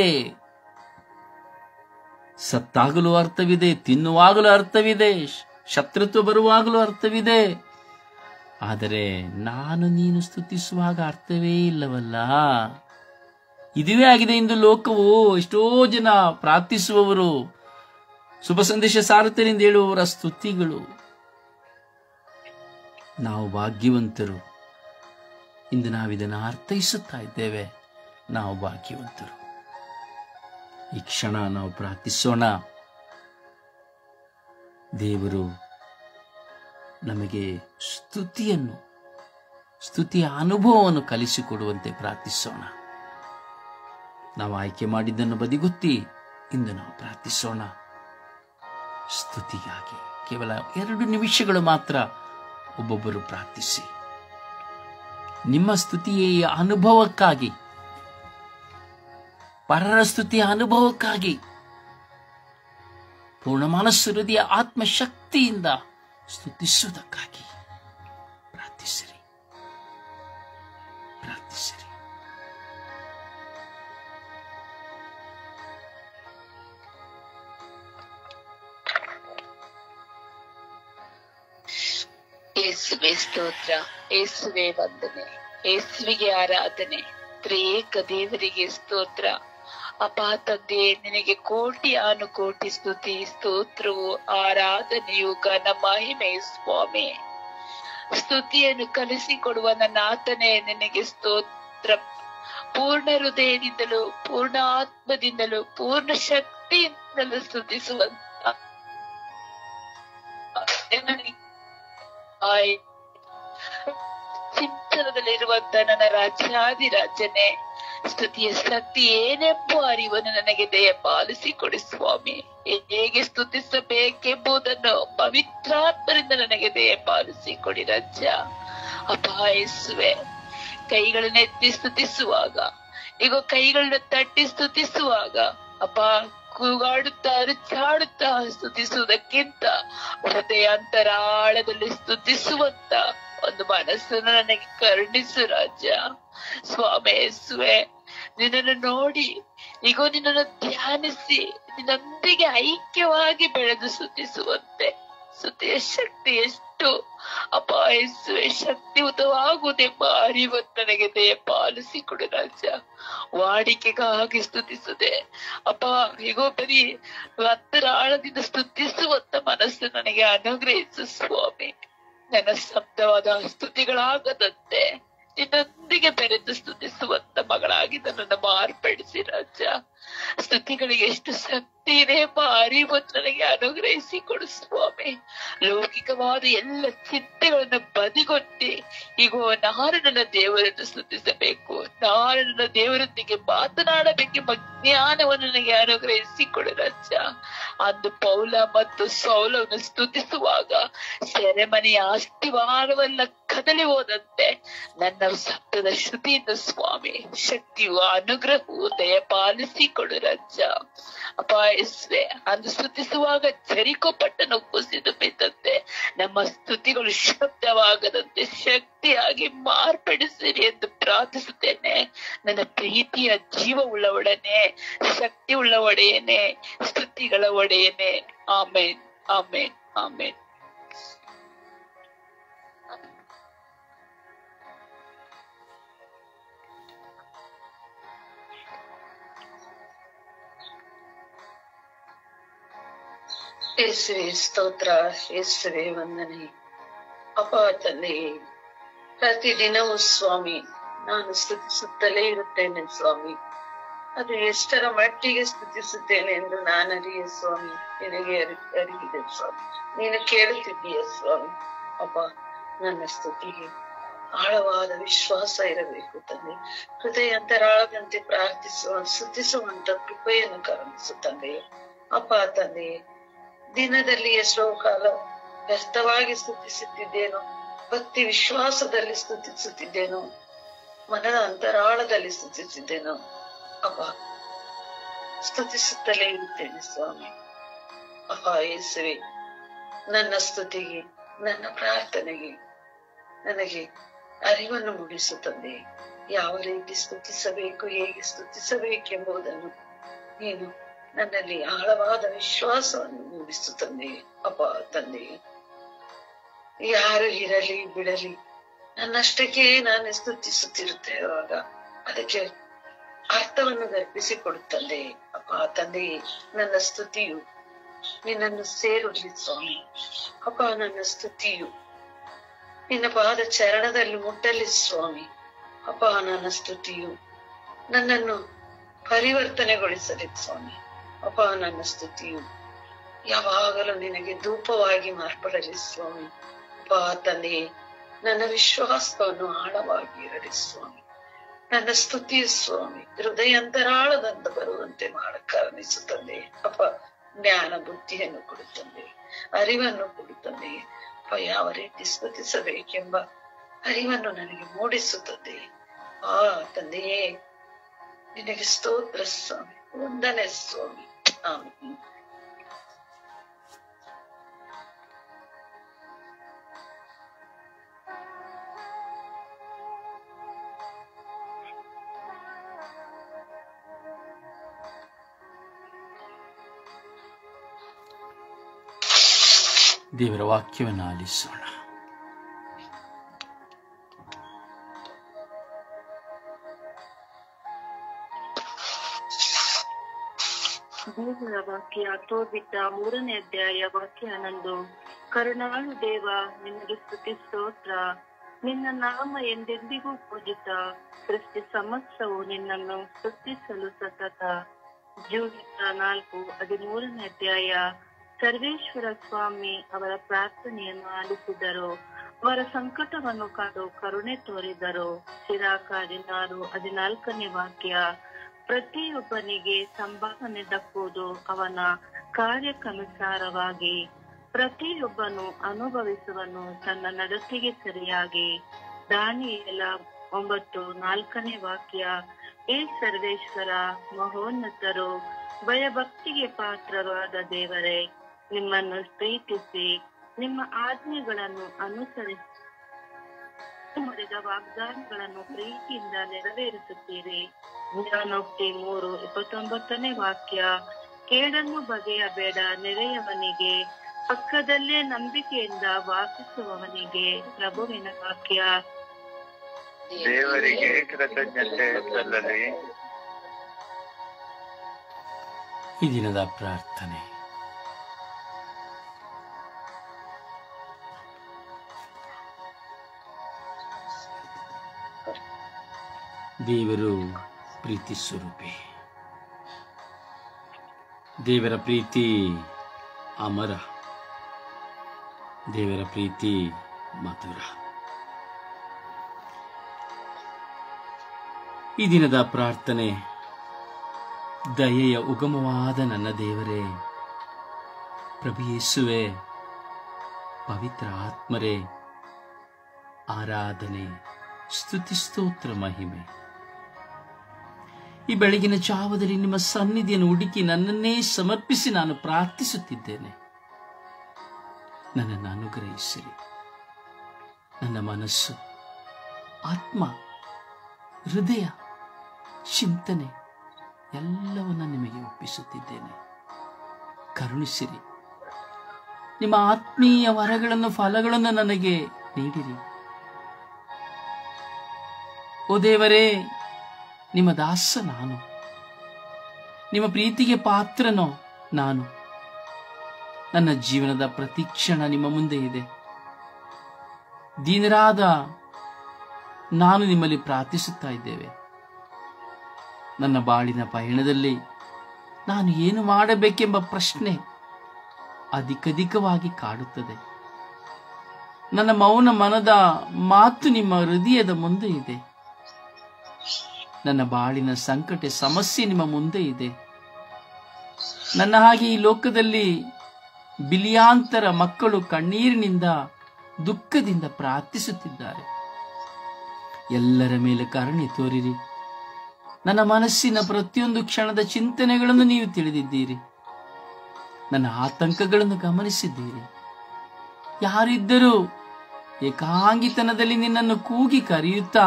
ಸತ್ತಾಗಲೂ ಅರ್ಥವಿದೆ, ತಿನ್ನುವಾಗಲೂ ಅರ್ಥವಿದೆ, ಶತ್ರುತ್ವ ಬರುವಾಗಲೂ ಅರ್ಥವಿದೆ. ಆದರೆ ನಾನು ನೀನು ಸ್ತುತಿಸುವಾಗ ಅರ್ಥವೇ ಇಲ್ಲವಲ್ಲ. ಇದುವೇ ಆಗಿದೆ ಇಂದು ಲೋಕವು. ಎಷ್ಟೋ ಜನ ಪ್ರಾರ್ಥಿಸುವವರು, ಶುಭ ಸಂದೇಶ ಸಾರುತ್ತೇನೆಂದು ಹೇಳುವವರ ಸ್ತುತಿಗಳು. ನಾವು ಭಾಗ್ಯವಂತರು. ಇಂದು ನಾವಿದನ್ನು ಅರ್ಥೈಸುತ್ತಾ ಇದ್ದೇವೆ. ನಾವು ಭಾಗ್ಯವಂತರು. ಈ ಕ್ಷಣ ನಾವು ಪ್ರಾರ್ಥಿಸೋಣ. ದೇವರು ನಮಗೆ ಸ್ತುತಿಯ ಅನುಭವವನ್ನು ಕಲಿಸಿಕೊಡುವಂತೆ ಪ್ರಾರ್ಥಿಸೋಣ. ನಾವು ಆಯ್ಕೆ ಮಾಡಿದ್ದನ್ನು ಬದಿಗೊತ್ತಿ ಇಂದು ನಾವು ಪ್ರಾರ್ಥಿಸೋಣ. ಸ್ತುತಿಗಾಗಿ ಕೇವಲ 2 ನಿಮಿಷಗಳು ಮಾತ್ರ ಒಬ್ಬೊಬ್ಬರು ಪ್ರಾರ್ಥಿಸಿ. ನಿಮ್ಮ ಸ್ತುತಿಯ ಅನುಭವಕ್ಕಾಗಿ, ಪರರ ಸ್ತುತಿಯ ಅನುಭವಕ್ಕಾಗಿ ಪೂರ್ಣ ಮನಸ್ಸು, ಹೃದಯ, ಆತ್ಮಶಕ್ತಿಯಿಂದ ಸ್ತುತಿಸುವುದಕ್ಕಾಗಿ ಪ್ರಾರ್ಥಿಸಿರಿ, ಪ್ರಾರ್ಥಿಸಿರಿ. ಯೇಸುವೆ ಸ್ತೋತ್ರ, ಯೇಸುವೆ ವಂದನೆ, ಯೇಸುವಿಗೆ ಆರಾಧನೆ, ತ್ರಿಯೇಕ ದೇವರಿಗೆ ಸ್ತೋತ್ರ. ಅಪ್ಪ ತಂದೆ, ನಿನಗೆ ಕೋಟಿ ಅನುಕೋಟಿ ಸ್ತುತಿ, ಸ್ತೋತ್ರವು, ಆರಾಧನೆಯು, ಘನ ಮಹಿಮೆ ಸ್ವಾಮಿ. ಸ್ತುತಿಯನ್ನು ಕಲಿಸಿಕೊಡುವ ನನ್ನ ಆತನೇ ನಿನಗೆ ಸ್ತೋತ್ರ. ಪೂರ್ಣ ಹೃದಯದಿಂದಲೂ, ಪೂರ್ಣ ಆತ್ಮದಿಂದಲೂ, ಪೂರ್ಣ ಶಕ್ತಿಯಿಂದಲೂ ಸ್ತುತಿಸುವಂತ ಸಿಂಚನದಲ್ಲಿರುವಂತ ನನ್ನ ರಾಜ್ಯಾಧಿರಾಜನೇ, ಸ್ತುತಿಯ ಶಕ್ತಿ ಏನೆಂಬ ಅರಿವನ್ನು ನನಗೆ ದಯಪಾಲಿಸಿಕೊಡಿ ಸ್ವಾಮಿ. ಹೇಗೆ ಸ್ತುತಿಸಬೇಕೆಂಬುದನ್ನು ಪವಿತ್ರಾತ್ಮರಿಂದ ನನಗೆ ದಯಪಾಲಿಸಿಕೊಡಿ ರಾಜ. ಅಪಾಯಿಸುವೆ ಕೈಗಳನ್ನೆತ್ತಿ ಸ್ತುತಿಸುವಾಗ, ಈಗ ಕೈಗಳನ್ನ ತಟ್ಟಿ ಸ್ತುತಿಸುವಾಗ, ಅಪ್ಪ ಕೂಗಾಡುತ್ತಾ ಚಾಡುತ್ತಾ ಸ್ತುತಿಸುವುದಕ್ಕಿಂತ ಹೃದಯಾಂತರಾಳದಲ್ಲಿ ಸ್ತುತಿಸುವಂತ ಒಂದು ಮನಸ್ಸನ್ನು ನನಗೆ ಕರುಣಿಸು ರಾಜ. ಸ್ವಾಮಿ ಯೇಸುವೆ, ನಿನ್ನನ್ನು ನೋಡಿ, ಈಗ ನಿನ್ನನ್ನು ಧ್ಯಾನಿಸಿ, ನಿನ್ನೊಂದಿಗೆ ಐಕ್ಯವಾಗಿ ಬೆಳೆದು ಸ್ತುತಿಸುವಂತೆ ಸ್ತುತಿಯ ಶಕ್ತಿ ಎಷ್ಟು ಅಪ್ಪ ಯೇಸುವೆ, ಶಕ್ತಿಯುತವಾಗುವುದೆಂಬ ಅರಿವನ್ನು ನನಗೆ ದಯಪಾಲಿಸಿಕೊಡು ರಾಜ. ವಾಡಿಕೆಗಾಗಿ ಸ್ತುತಿಸದೆ ಅಪ್ಪ, ಈಗ ಬರೀ ಅಂತರಾಳದಿಂದ ಸ್ತುತಿಸುವಂತ ಮನಸ್ಸು ನನಗೆ ಅನುಗ್ರಹಿಸು ಸ್ವಾಮಿ. ನನ್ನ ಶಬ್ದವಾದ ಸ್ತುತಿಗಳಾಗದಂತೆ ನಿನ್ನೊಂದಿಗೆ ಬೆರೆತು ಸ್ತುತಿಸುವಂತ ಮಗಳಾಗಿ ನನ್ನನ್ನು ಮಾರ್ಪಡಿಸಿ ರಾಜ. ಸ್ತುತಿಗಳಿಗೆ ಎಷ್ಟು ಶಕ್ತಿ ಇದೆ ಎಂಬ ಅರಿವನ್ನು ನನಗೆ ಅನುಗ್ರಹಿಸಿ ಕೊಡು ಸ್ವಾಮಿ. ಲೌಕಿಕವಾದ ಎಲ್ಲ ಚಿಂತೆಗಳನ್ನು ಬದಿಗೊತ್ತಿ ಈಗ ನಾನು ನನ್ನ ದೇವರನ್ನು ಸ್ತುತಿಸಬೇಕು, ನಾನು ನನ್ನ ದೇವರೊಂದಿಗೆ ಮಾತನಾಡಬೇಕೆಂಬ ಜ್ಞಾನವನ್ನು ನನಗೆ ಅನುಗ್ರಹಿಸಿ ಕೊಡು ರಾಜ. ಅಂದು ಪೌಲ ಮತ್ತು ಸೌಲವನ್ನು ಸ್ತುತಿಸುವಾಗ ಸೆರೆಮನೆಯ ಅಸ್ತಿವಾರವೆಲ್ಲ ಕದಲಿ ಹೋದಂತೆ ನನ್ನ ಶಬ್ದದ ಶ್ರುತಿಯಿಂದ ಸ್ವಾಮಿ ಶಕ್ತಿಯು ಅನುಗ್ರಹವು ದಯಪಾಲಿಸಿಕೊಡು ರಾಜ. ಅಪ್ಪ ಯೇಸುವೆ, ಅಂದು ಸ್ತುತಿಸುವಾಗ ಜರಿಕೋ ಪಟ್ಟಣ ಕುಸಿದು ಬಿದ್ದಂತೆ ನಮ್ಮ ಸ್ತುತಿಗಳು ಶಬ್ದವಾಗದಂತೆ ಶಕ್ತಿಯಾಗಿ ಮಾರ್ಪಡಿಸಿರಿ ಎಂದು ಪ್ರಾರ್ಥಿಸುತ್ತೇನೆ. ನನ್ನ ಪ್ರೀತಿಯ ಜೀವ ಉಳ್ಳವಡನೆ, ಶಕ್ತಿ ಉಳ್ಳ ಒಡೆಯನೆ, ಸ್ತುತಿಗಳ ಒಡೆಯನೆ. ಆಮೇನ್, ಆಮೇನ್, ಆಮೇನ್. ಯೇಸುವೆ ಸ್ತೋತ್ರ, ಯೇಸುವೆ ವಂದನೆ. ಅಪ್ಪ ತಂದೆ, ಪ್ರತಿದಿನವೂ ಸ್ವಾಮಿ ನಾನು ಸ್ತುತಿಸುತ್ತಲೇ ಇರುತ್ತೇನೆ ಸ್ವಾಮಿ. ಅದು ಎಷ್ಟರ ಮಟ್ಟಿಗೆ ಸ್ತುತಿಸುತ್ತೇನೆ ಎಂದು ನಾನು ಅರಿಯೆ ಸ್ವಾಮಿ, ನಿನಗೆ ಅರಿವಿದೆ ಸ್ವಾಮಿ. ನೀನು ಕೇಳುತ್ತಿದ್ದೀಯ ಸ್ವಾಮಿ. ಅಪ್ಪ, ನನ್ನ ಸ್ತುತಿಗೆ ಆಳವಾದ ವಿಶ್ವಾಸ ಇರಬೇಕು ತಂದೆ. ಹೃದಯ ಅಂತರಾಳದಂತೆ ಸ್ತುತಿಸುವಂತ ಕೃಪೆಯನ್ನು ಕರುಣಿಸು ತಂದೆ. ಅಪ್ಪ ತಂದೆ, ದಿನದಲ್ಲಿ ಎಷ್ಟೋ ಕಾಲ ವ್ಯರ್ಥವಾಗಿ ಸ್ತುತಿಸುತ್ತಿದ್ದೇನೋ, ಭಕ್ತಿ ವಿಶ್ವಾಸದಲ್ಲಿ ಸ್ತುತಿಸುತ್ತಿದ್ದೇನೋ, ಮನದ ಅಂತರಾಳದಲ್ಲಿ ಸ್ತುತಿಸಿದ್ದೇನೋ. ಅಪ್ಪ, ಸ್ತುತಿಸುತ್ತಲೇ ಇರುತ್ತೇನೆ ಸ್ವಾಮಿ. ಅಪ್ಪ ಯೇಸುವೆ, ನನ್ನ ಸ್ತುತಿಗೆ, ನನ್ನ ಪ್ರಾರ್ಥನೆಗೆ ನನಗೆ ಅರಿವನ್ನು ಮೂಡಿಸು ತಂದೆ. ಯಾವ ರೀತಿ ಸ್ತುತಿಸಬೇಕು, ಹೇಗೆ ಸ್ತುತಿಸಬೇಕೆಂಬುದನ್ನು ನೀನು ನನ್ನಲ್ಲಿ ಆಳವಾದ ವಿಶ್ವಾಸವನ್ನು ಮೂಡಿಸು ತಂದೆ. ಅಪ್ಪ ತಂದೆ, ಯಾರು ಇರಲಿ ಬಿಡಲಿ, ನನ್ನಷ್ಟಕ್ಕೆ ನಾನು ಸ್ತುತಿಸುತ್ತಿರುತ್ತೇವಾಗ ಅದಕ್ಕೆ ಅರ್ಥವನ್ನು ಗರ್ಭಿಸಿಕೊಡುತ್ತಂದೆ. ಅಪ್ಪ ತಂದೆ, ನನ್ನ ಸ್ತುತಿಯು ನಿನ್ನನ್ನು ಸೇರುಲಿ ಸ್ವಾಮಿ. ಅಪ್ಪ, ನನ್ನ ಸ್ತುತಿಯು ನಿನ್ನ ಪಾದ ಚರಣದಲ್ಲಿ ಮುಟ್ಟಲಿ ಸ್ವಾಮಿ. ಅಪ್ಪ, ನನ್ನ ಸ್ತುತಿಯು ನನ್ನನ್ನು ಪರಿವರ್ತನೆಗೊಳಿಸಲಿ ಸ್ವಾಮಿ. ಅಪ್ಪ, ನನ್ನ ಸ್ತುತಿಯು ಯಾವಾಗಲೂ ನಿನಗೆ ಧೂಪವಾಗಿ ಮಾರ್ಪಡಲಿ ಸ್ವಾಮಿ. ಅಪ್ಪ ತಂದೆ, ನನ್ನ ವಿಶ್ವಾಸವನ್ನು ಆಳವಾಗಿ ಇರಲಿ ಸ್ವಾಮಿ. ನನ್ನ ಸ್ತುತಿಯು ಸ್ವಾಮಿ ಹೃದಯಾಂತರಾಳದಿಂದ ಬರುವಂತೆ ಕಾರಣಿಸುತ್ತದೆ. ಅಪ್ಪ, ಜ್ಞಾನ ಬುದ್ಧಿಯನ್ನು ಕೊಡುತ್ತದೆ, ಅರಿವನ್ನು ಕೊಡುತ್ತದೆ. ಅಪ್ಪ, ಯಾವ ರೀತಿ ಸ್ತುತಿಸಬೇಕೆಂಬ ಅರಿವನ್ನು ನನಗೆ ಮೂಡಿಸುತ್ತದೆ. ಆ ತಂದೆಯೇ, ನಿನಗೆ ಸ್ತೋತ್ರ ಸ್ವಾಮಿ, ವಂದನೆ ಸ್ವಾಮಿ. ಆಮೆನ್. ದೇವರ ವಾಕ್ಯವನ್ನು ಆಲಿಸೋಣ. ದೇವರ ವಾಕ್ಯ ತೋಬಿಟ್ಟ 3ನೇ ಅಧ್ಯಾಯ ವಾಕ್ಯ 11. ಕರುಣಾಳು ದೇವ, ನಿನಗೆ ಸ್ತುತಿ ಸ್ತೋತ್ರ. ನಿನ್ನ ನಾಮ ಎಂದೆಂದಿಗೂ ಪೂಜಿತ. ಸೃಷ್ಟಿ ಸಮಸ್ತವು ನಿನ್ನನ್ನು ಸ್ತುತಿಸಲು ಸತತ. ಜೂನಿತ 4:13ನೇ ಅಧ್ಯಾಯ. ಸರ್ವೇಶ್ವರ ಸ್ವಾಮಿ ಅವರ ಪ್ರಾರ್ಥನೆಯನ್ನು ಆಲಿಸಿದರು, ಅವರ ಸಂಕಟವನ್ನು ಕಂಡು ಕರುಣೆ ತೋರಿದರು. ಸಿರಾಕ 16:14ನೇ ವಾಕ್ಯ. ಪ್ರತಿಯೊಬ್ಬನಿಗೆ ಸಂಭಾವನೆ ದಕ್ಕುವುದು ಅವನ ಕಾರ್ಯಕ್ಕನುಸಾರವಾಗಿ. ಪ್ರತಿಯೊಬ್ಬನು ಅನುಭವಿಸುವನು ತನ್ನ ನಡತೆಗೆ ಸರಿಯಾಗಿ. ದಾನಿಯೇಲ 9:4ನೇ ವಾಕ್ಯ. ಏ ಸರ್ವೇಶ್ವರ, ಮಹೋನ್ನತರು, ಭಯಭಕ್ತಿಗೆ ಪಾತ್ರರಾದ ದೇವರೇ, ನಿಮ್ಮನ್ನು ಪ್ರೀತಿಸಿ ನಿಮ್ಮ ಆಜ್ಞೆಗಳನ್ನು ಅನುಸರಿಸಿ ಮಾಡಿದ ವಾಗ್ದಾನಗಳನ್ನು ಪ್ರೀತಿಯಿಂದ ನೆರವೇರಿಸುತ್ತೀರಿ. ಜ್ಞಾನೋಕ್ತಿ 3:29ನೇ ವಾಕ್ಯ. ಕೇಡನ್ನು ಬಗೆಯಬೇಡ, ನೆರೆಯವನಿಗೆ ಪಕ್ಕದಲ್ಲೇ ನಂಬಿಕೆಯಿಂದ ವಾಸಿಸುವವನಿಗೆ ಪ್ರಭುವಿನ ವಾಕ್ಯ. ದೇವರಿಗೆ ಕೃತಜ್ಞತೆ ಸಲ್ಲಲಿ. ಈ ದಿನದ ಪ್ರಾರ್ಥನೆ. ದೇವರು ಪ್ರೀತಿ ಸ್ವರೂಪಿ. ದೇವರ ಪ್ರೀತಿ ಅಮರ. ದೇವರ ಪ್ರೀತಿ ಮಧುರ. ಈ ದಿನದ ಪ್ರಾರ್ಥನೆ. ದಯೆಯ ಉಗಮವಾದ ನನ್ನ ದೇವರೇ, ಪ್ರಭು ಯೇಸುವೆ, ಪವಿತ್ರ ಆತ್ಮರೇ, ಆರಾಧನೆ, ಸ್ತುತಿ, ಸ್ತೋತ್ರ, ಮಹಿಮೆ. ಈ ಬೆಳಗಿನ ಜಾವದಲ್ಲಿ ನಿಮ್ಮ ಸನ್ನಿಧಿಯನ್ನು ಹುಡುಕಿ ನನ್ನನ್ನೇ ಸಮರ್ಪಿಸಿ ನಾನು ಪ್ರಾರ್ಥಿಸುತ್ತಿದ್ದೇನೆ. ನನ್ನನ್ನು ಅನುಗ್ರಹಿಸಿರಿ. ನನ್ನ ಮನಸ್ಸು, ಆತ್ಮ, ಹೃದಯ, ಚಿಂತನೆ ಎಲ್ಲವನ್ನ ನಿಮಗೆ ಒಪ್ಪಿಸುತ್ತಿದ್ದೇನೆ. ಕರುಣಿಸಿರಿ. ನಿಮ್ಮ ಆತ್ಮೀಯ ವರಗಳನ್ನು, ಫಲಗಳನ್ನು ನನಗೆ ನೀಡಿರಿ. ಓ ದೇವರೇ, ನಿಮ್ಮ ದಾಸ ನಾನು. ನಿಮ್ಮ ಪ್ರೀತಿಗೆ ಪಾತ್ರನೋ ನಾನು. ನನ್ನ ಜೀವನದ ಪ್ರತಿ ಕ್ಷಣ ನಿಮ್ಮ ಮುಂದೆ ಇದೆ. ದೀನರಾದ ನಾನು ನಿಮ್ಮಲ್ಲಿ ಪ್ರಾರ್ಥಿಸುತ್ತಾ ಇದ್ದೇವೆ. ನನ್ನ ಬಾಳಿನ ಪಯಣದಲ್ಲಿ ನಾನು ಏನು ಮಾಡಬೇಕೆಂಬ ಪ್ರಶ್ನೆ ಅಧಿಕವಾಗಿ ಕಾಡುತ್ತದೆ. ನನ್ನ ಮೌನ ಮನದ ಮಾತು ನಿಮ್ಮ ಹೃದಯದ ಮುಂದೆ ಇದೆ. ನನ್ನ ಬಾಳಿನ ಸಂಕಟ ಸಮಸ್ಯೆ ನಿಮ್ಮ ಮುಂದೆ ಇದೆ. ನನ್ನ ಹಾಗೆ ಈ ಲೋಕದಲ್ಲಿ ಬಿಲಿಯಾಂತರ ಮಕ್ಕಳು ಕಣ್ಣೀರಿನಿಂದ, ದುಃಖದಿಂದ ಪ್ರಾರ್ಥಿಸುತ್ತಿದ್ದಾರೆ. ಎಲ್ಲರ ಮೇಲೆ ಕರುಣೆ ತೋರಿರಿ. ನನ್ನ ಮನಸ್ಸಿನ ಪ್ರತಿಯೊಂದು ಕ್ಷಣದ ಚಿಂತನೆಗಳನ್ನು ನೀವು ತಿಳಿದಿದ್ದೀರಿ. ನನ್ನ ಆತಂಕಗಳನ್ನು ಗಮನಿಸಿದ್ದೀರಿ. ಯಾರಿದ್ದರೂ ಏಕಾಂಗಿತನದಲ್ಲಿ ನಿನ್ನನ್ನು ಕೂಗಿ ಕರೆಯುತ್ತಾ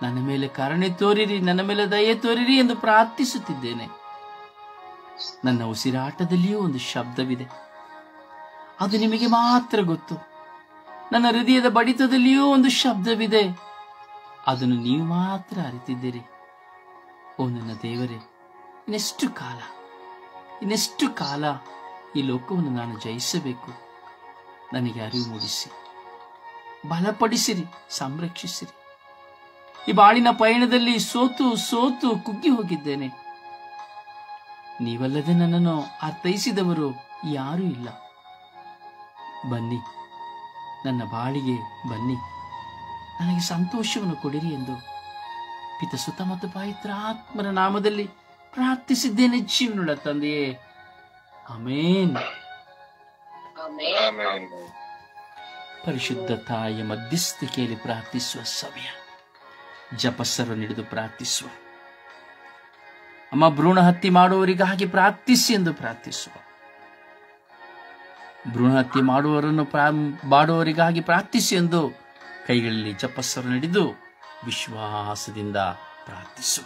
ನನ್ನ ಮೇಲೆ ಕರುಣೆ ತೋರಿರಿ, ನನ್ನ ಮೇಲೆ ದಯೆ ತೋರಿರಿ ಎಂದು ಪ್ರಾರ್ಥಿಸುತ್ತಿದ್ದೇನೆ. ನನ್ನ ಉಸಿರಾಟದಲ್ಲಿಯೂ ಒಂದು ಶಬ್ದವಿದೆ. ಅದು ನಿಮಗೆ ಮಾತ್ರ ಗೊತ್ತು. ನನ್ನ ಹೃದಯದ ಬಡಿತದಲ್ಲಿಯೂ ಒಂದು ಶಬ್ದವಿದೆ. ಅದನ್ನು ನೀವು ಮಾತ್ರ ಅರಿತಿದ್ದೀರಿ. ಓ ನನ್ನ ದೇವರೇ, ಇನ್ನೆಷ್ಟು ಕಾಲ ಈ ಲೋಕವನ್ನು ನಾನು ಜಯಿಸಬೇಕು? ನನಗೆ ಅರಿವು ಮೂಡಿಸಿ, ಬಲಪಡಿಸಿರಿ, ಸಂರಕ್ಷಿಸಿರಿ. ಈ ಬಾಳಿನ ಪಯಣದಲ್ಲಿ ಸೋತು ಕುಗ್ಗಿ ಹೋಗಿದ್ದೇನೆ. ನೀವಲ್ಲದೆ ನನ್ನನ್ನು ಅರ್ಥೈಸಿದವರು ಯಾರೂ ಇಲ್ಲ. ಬನ್ನಿ, ನನ್ನ ಬಾಳಿಗೆ ಬನ್ನಿ, ನನಗೆ ಸಂತೋಷವನ್ನು ಕೊಡಿರಿ ಎಂದು ಪಿತ, ಸುತ ಮತ್ತು ಪವಿತ್ರ ಆತ್ಮರ ನಾಮದಲ್ಲಿ ಪ್ರಾರ್ಥಿಸಿದ್ದೇನೆ ಜೀವನುಳ್ಳ ತಂದೆಯೇ. ಆಮೇನ್. ಪರಿಶುದ್ಧ ತಾಯಿಯ ಮಧ್ಯಸ್ಥಿಕೆಯಲ್ಲಿ ಪ್ರಾರ್ಥಿಸುವ ಸಮಯ. ಜಪಸ್ಸರು ಹಿಡಿದು ಪ್ರಾರ್ಥಿಸುವ. ಅಮ್ಮ, ಭ್ರೂಣ ಹತ್ಯೆ ಮಾಡುವವರಿಗಾಗಿ ಪ್ರಾರ್ಥಿಸಿ ಎಂದು ಪ್ರಾರ್ಥಿಸುವ. ಭ್ರೂಣ ಹತ್ಯೆ ಮಾಡುವವರಿಗಾಗಿ ಪ್ರಾರ್ಥಿಸಿ ಎಂದು ಕೈಗಳಲ್ಲಿ ಜಪಸ್ಸರು ಹಿಡಿದು ವಿಶ್ವಾಸದಿಂದ ಪ್ರಾರ್ಥಿಸುವ.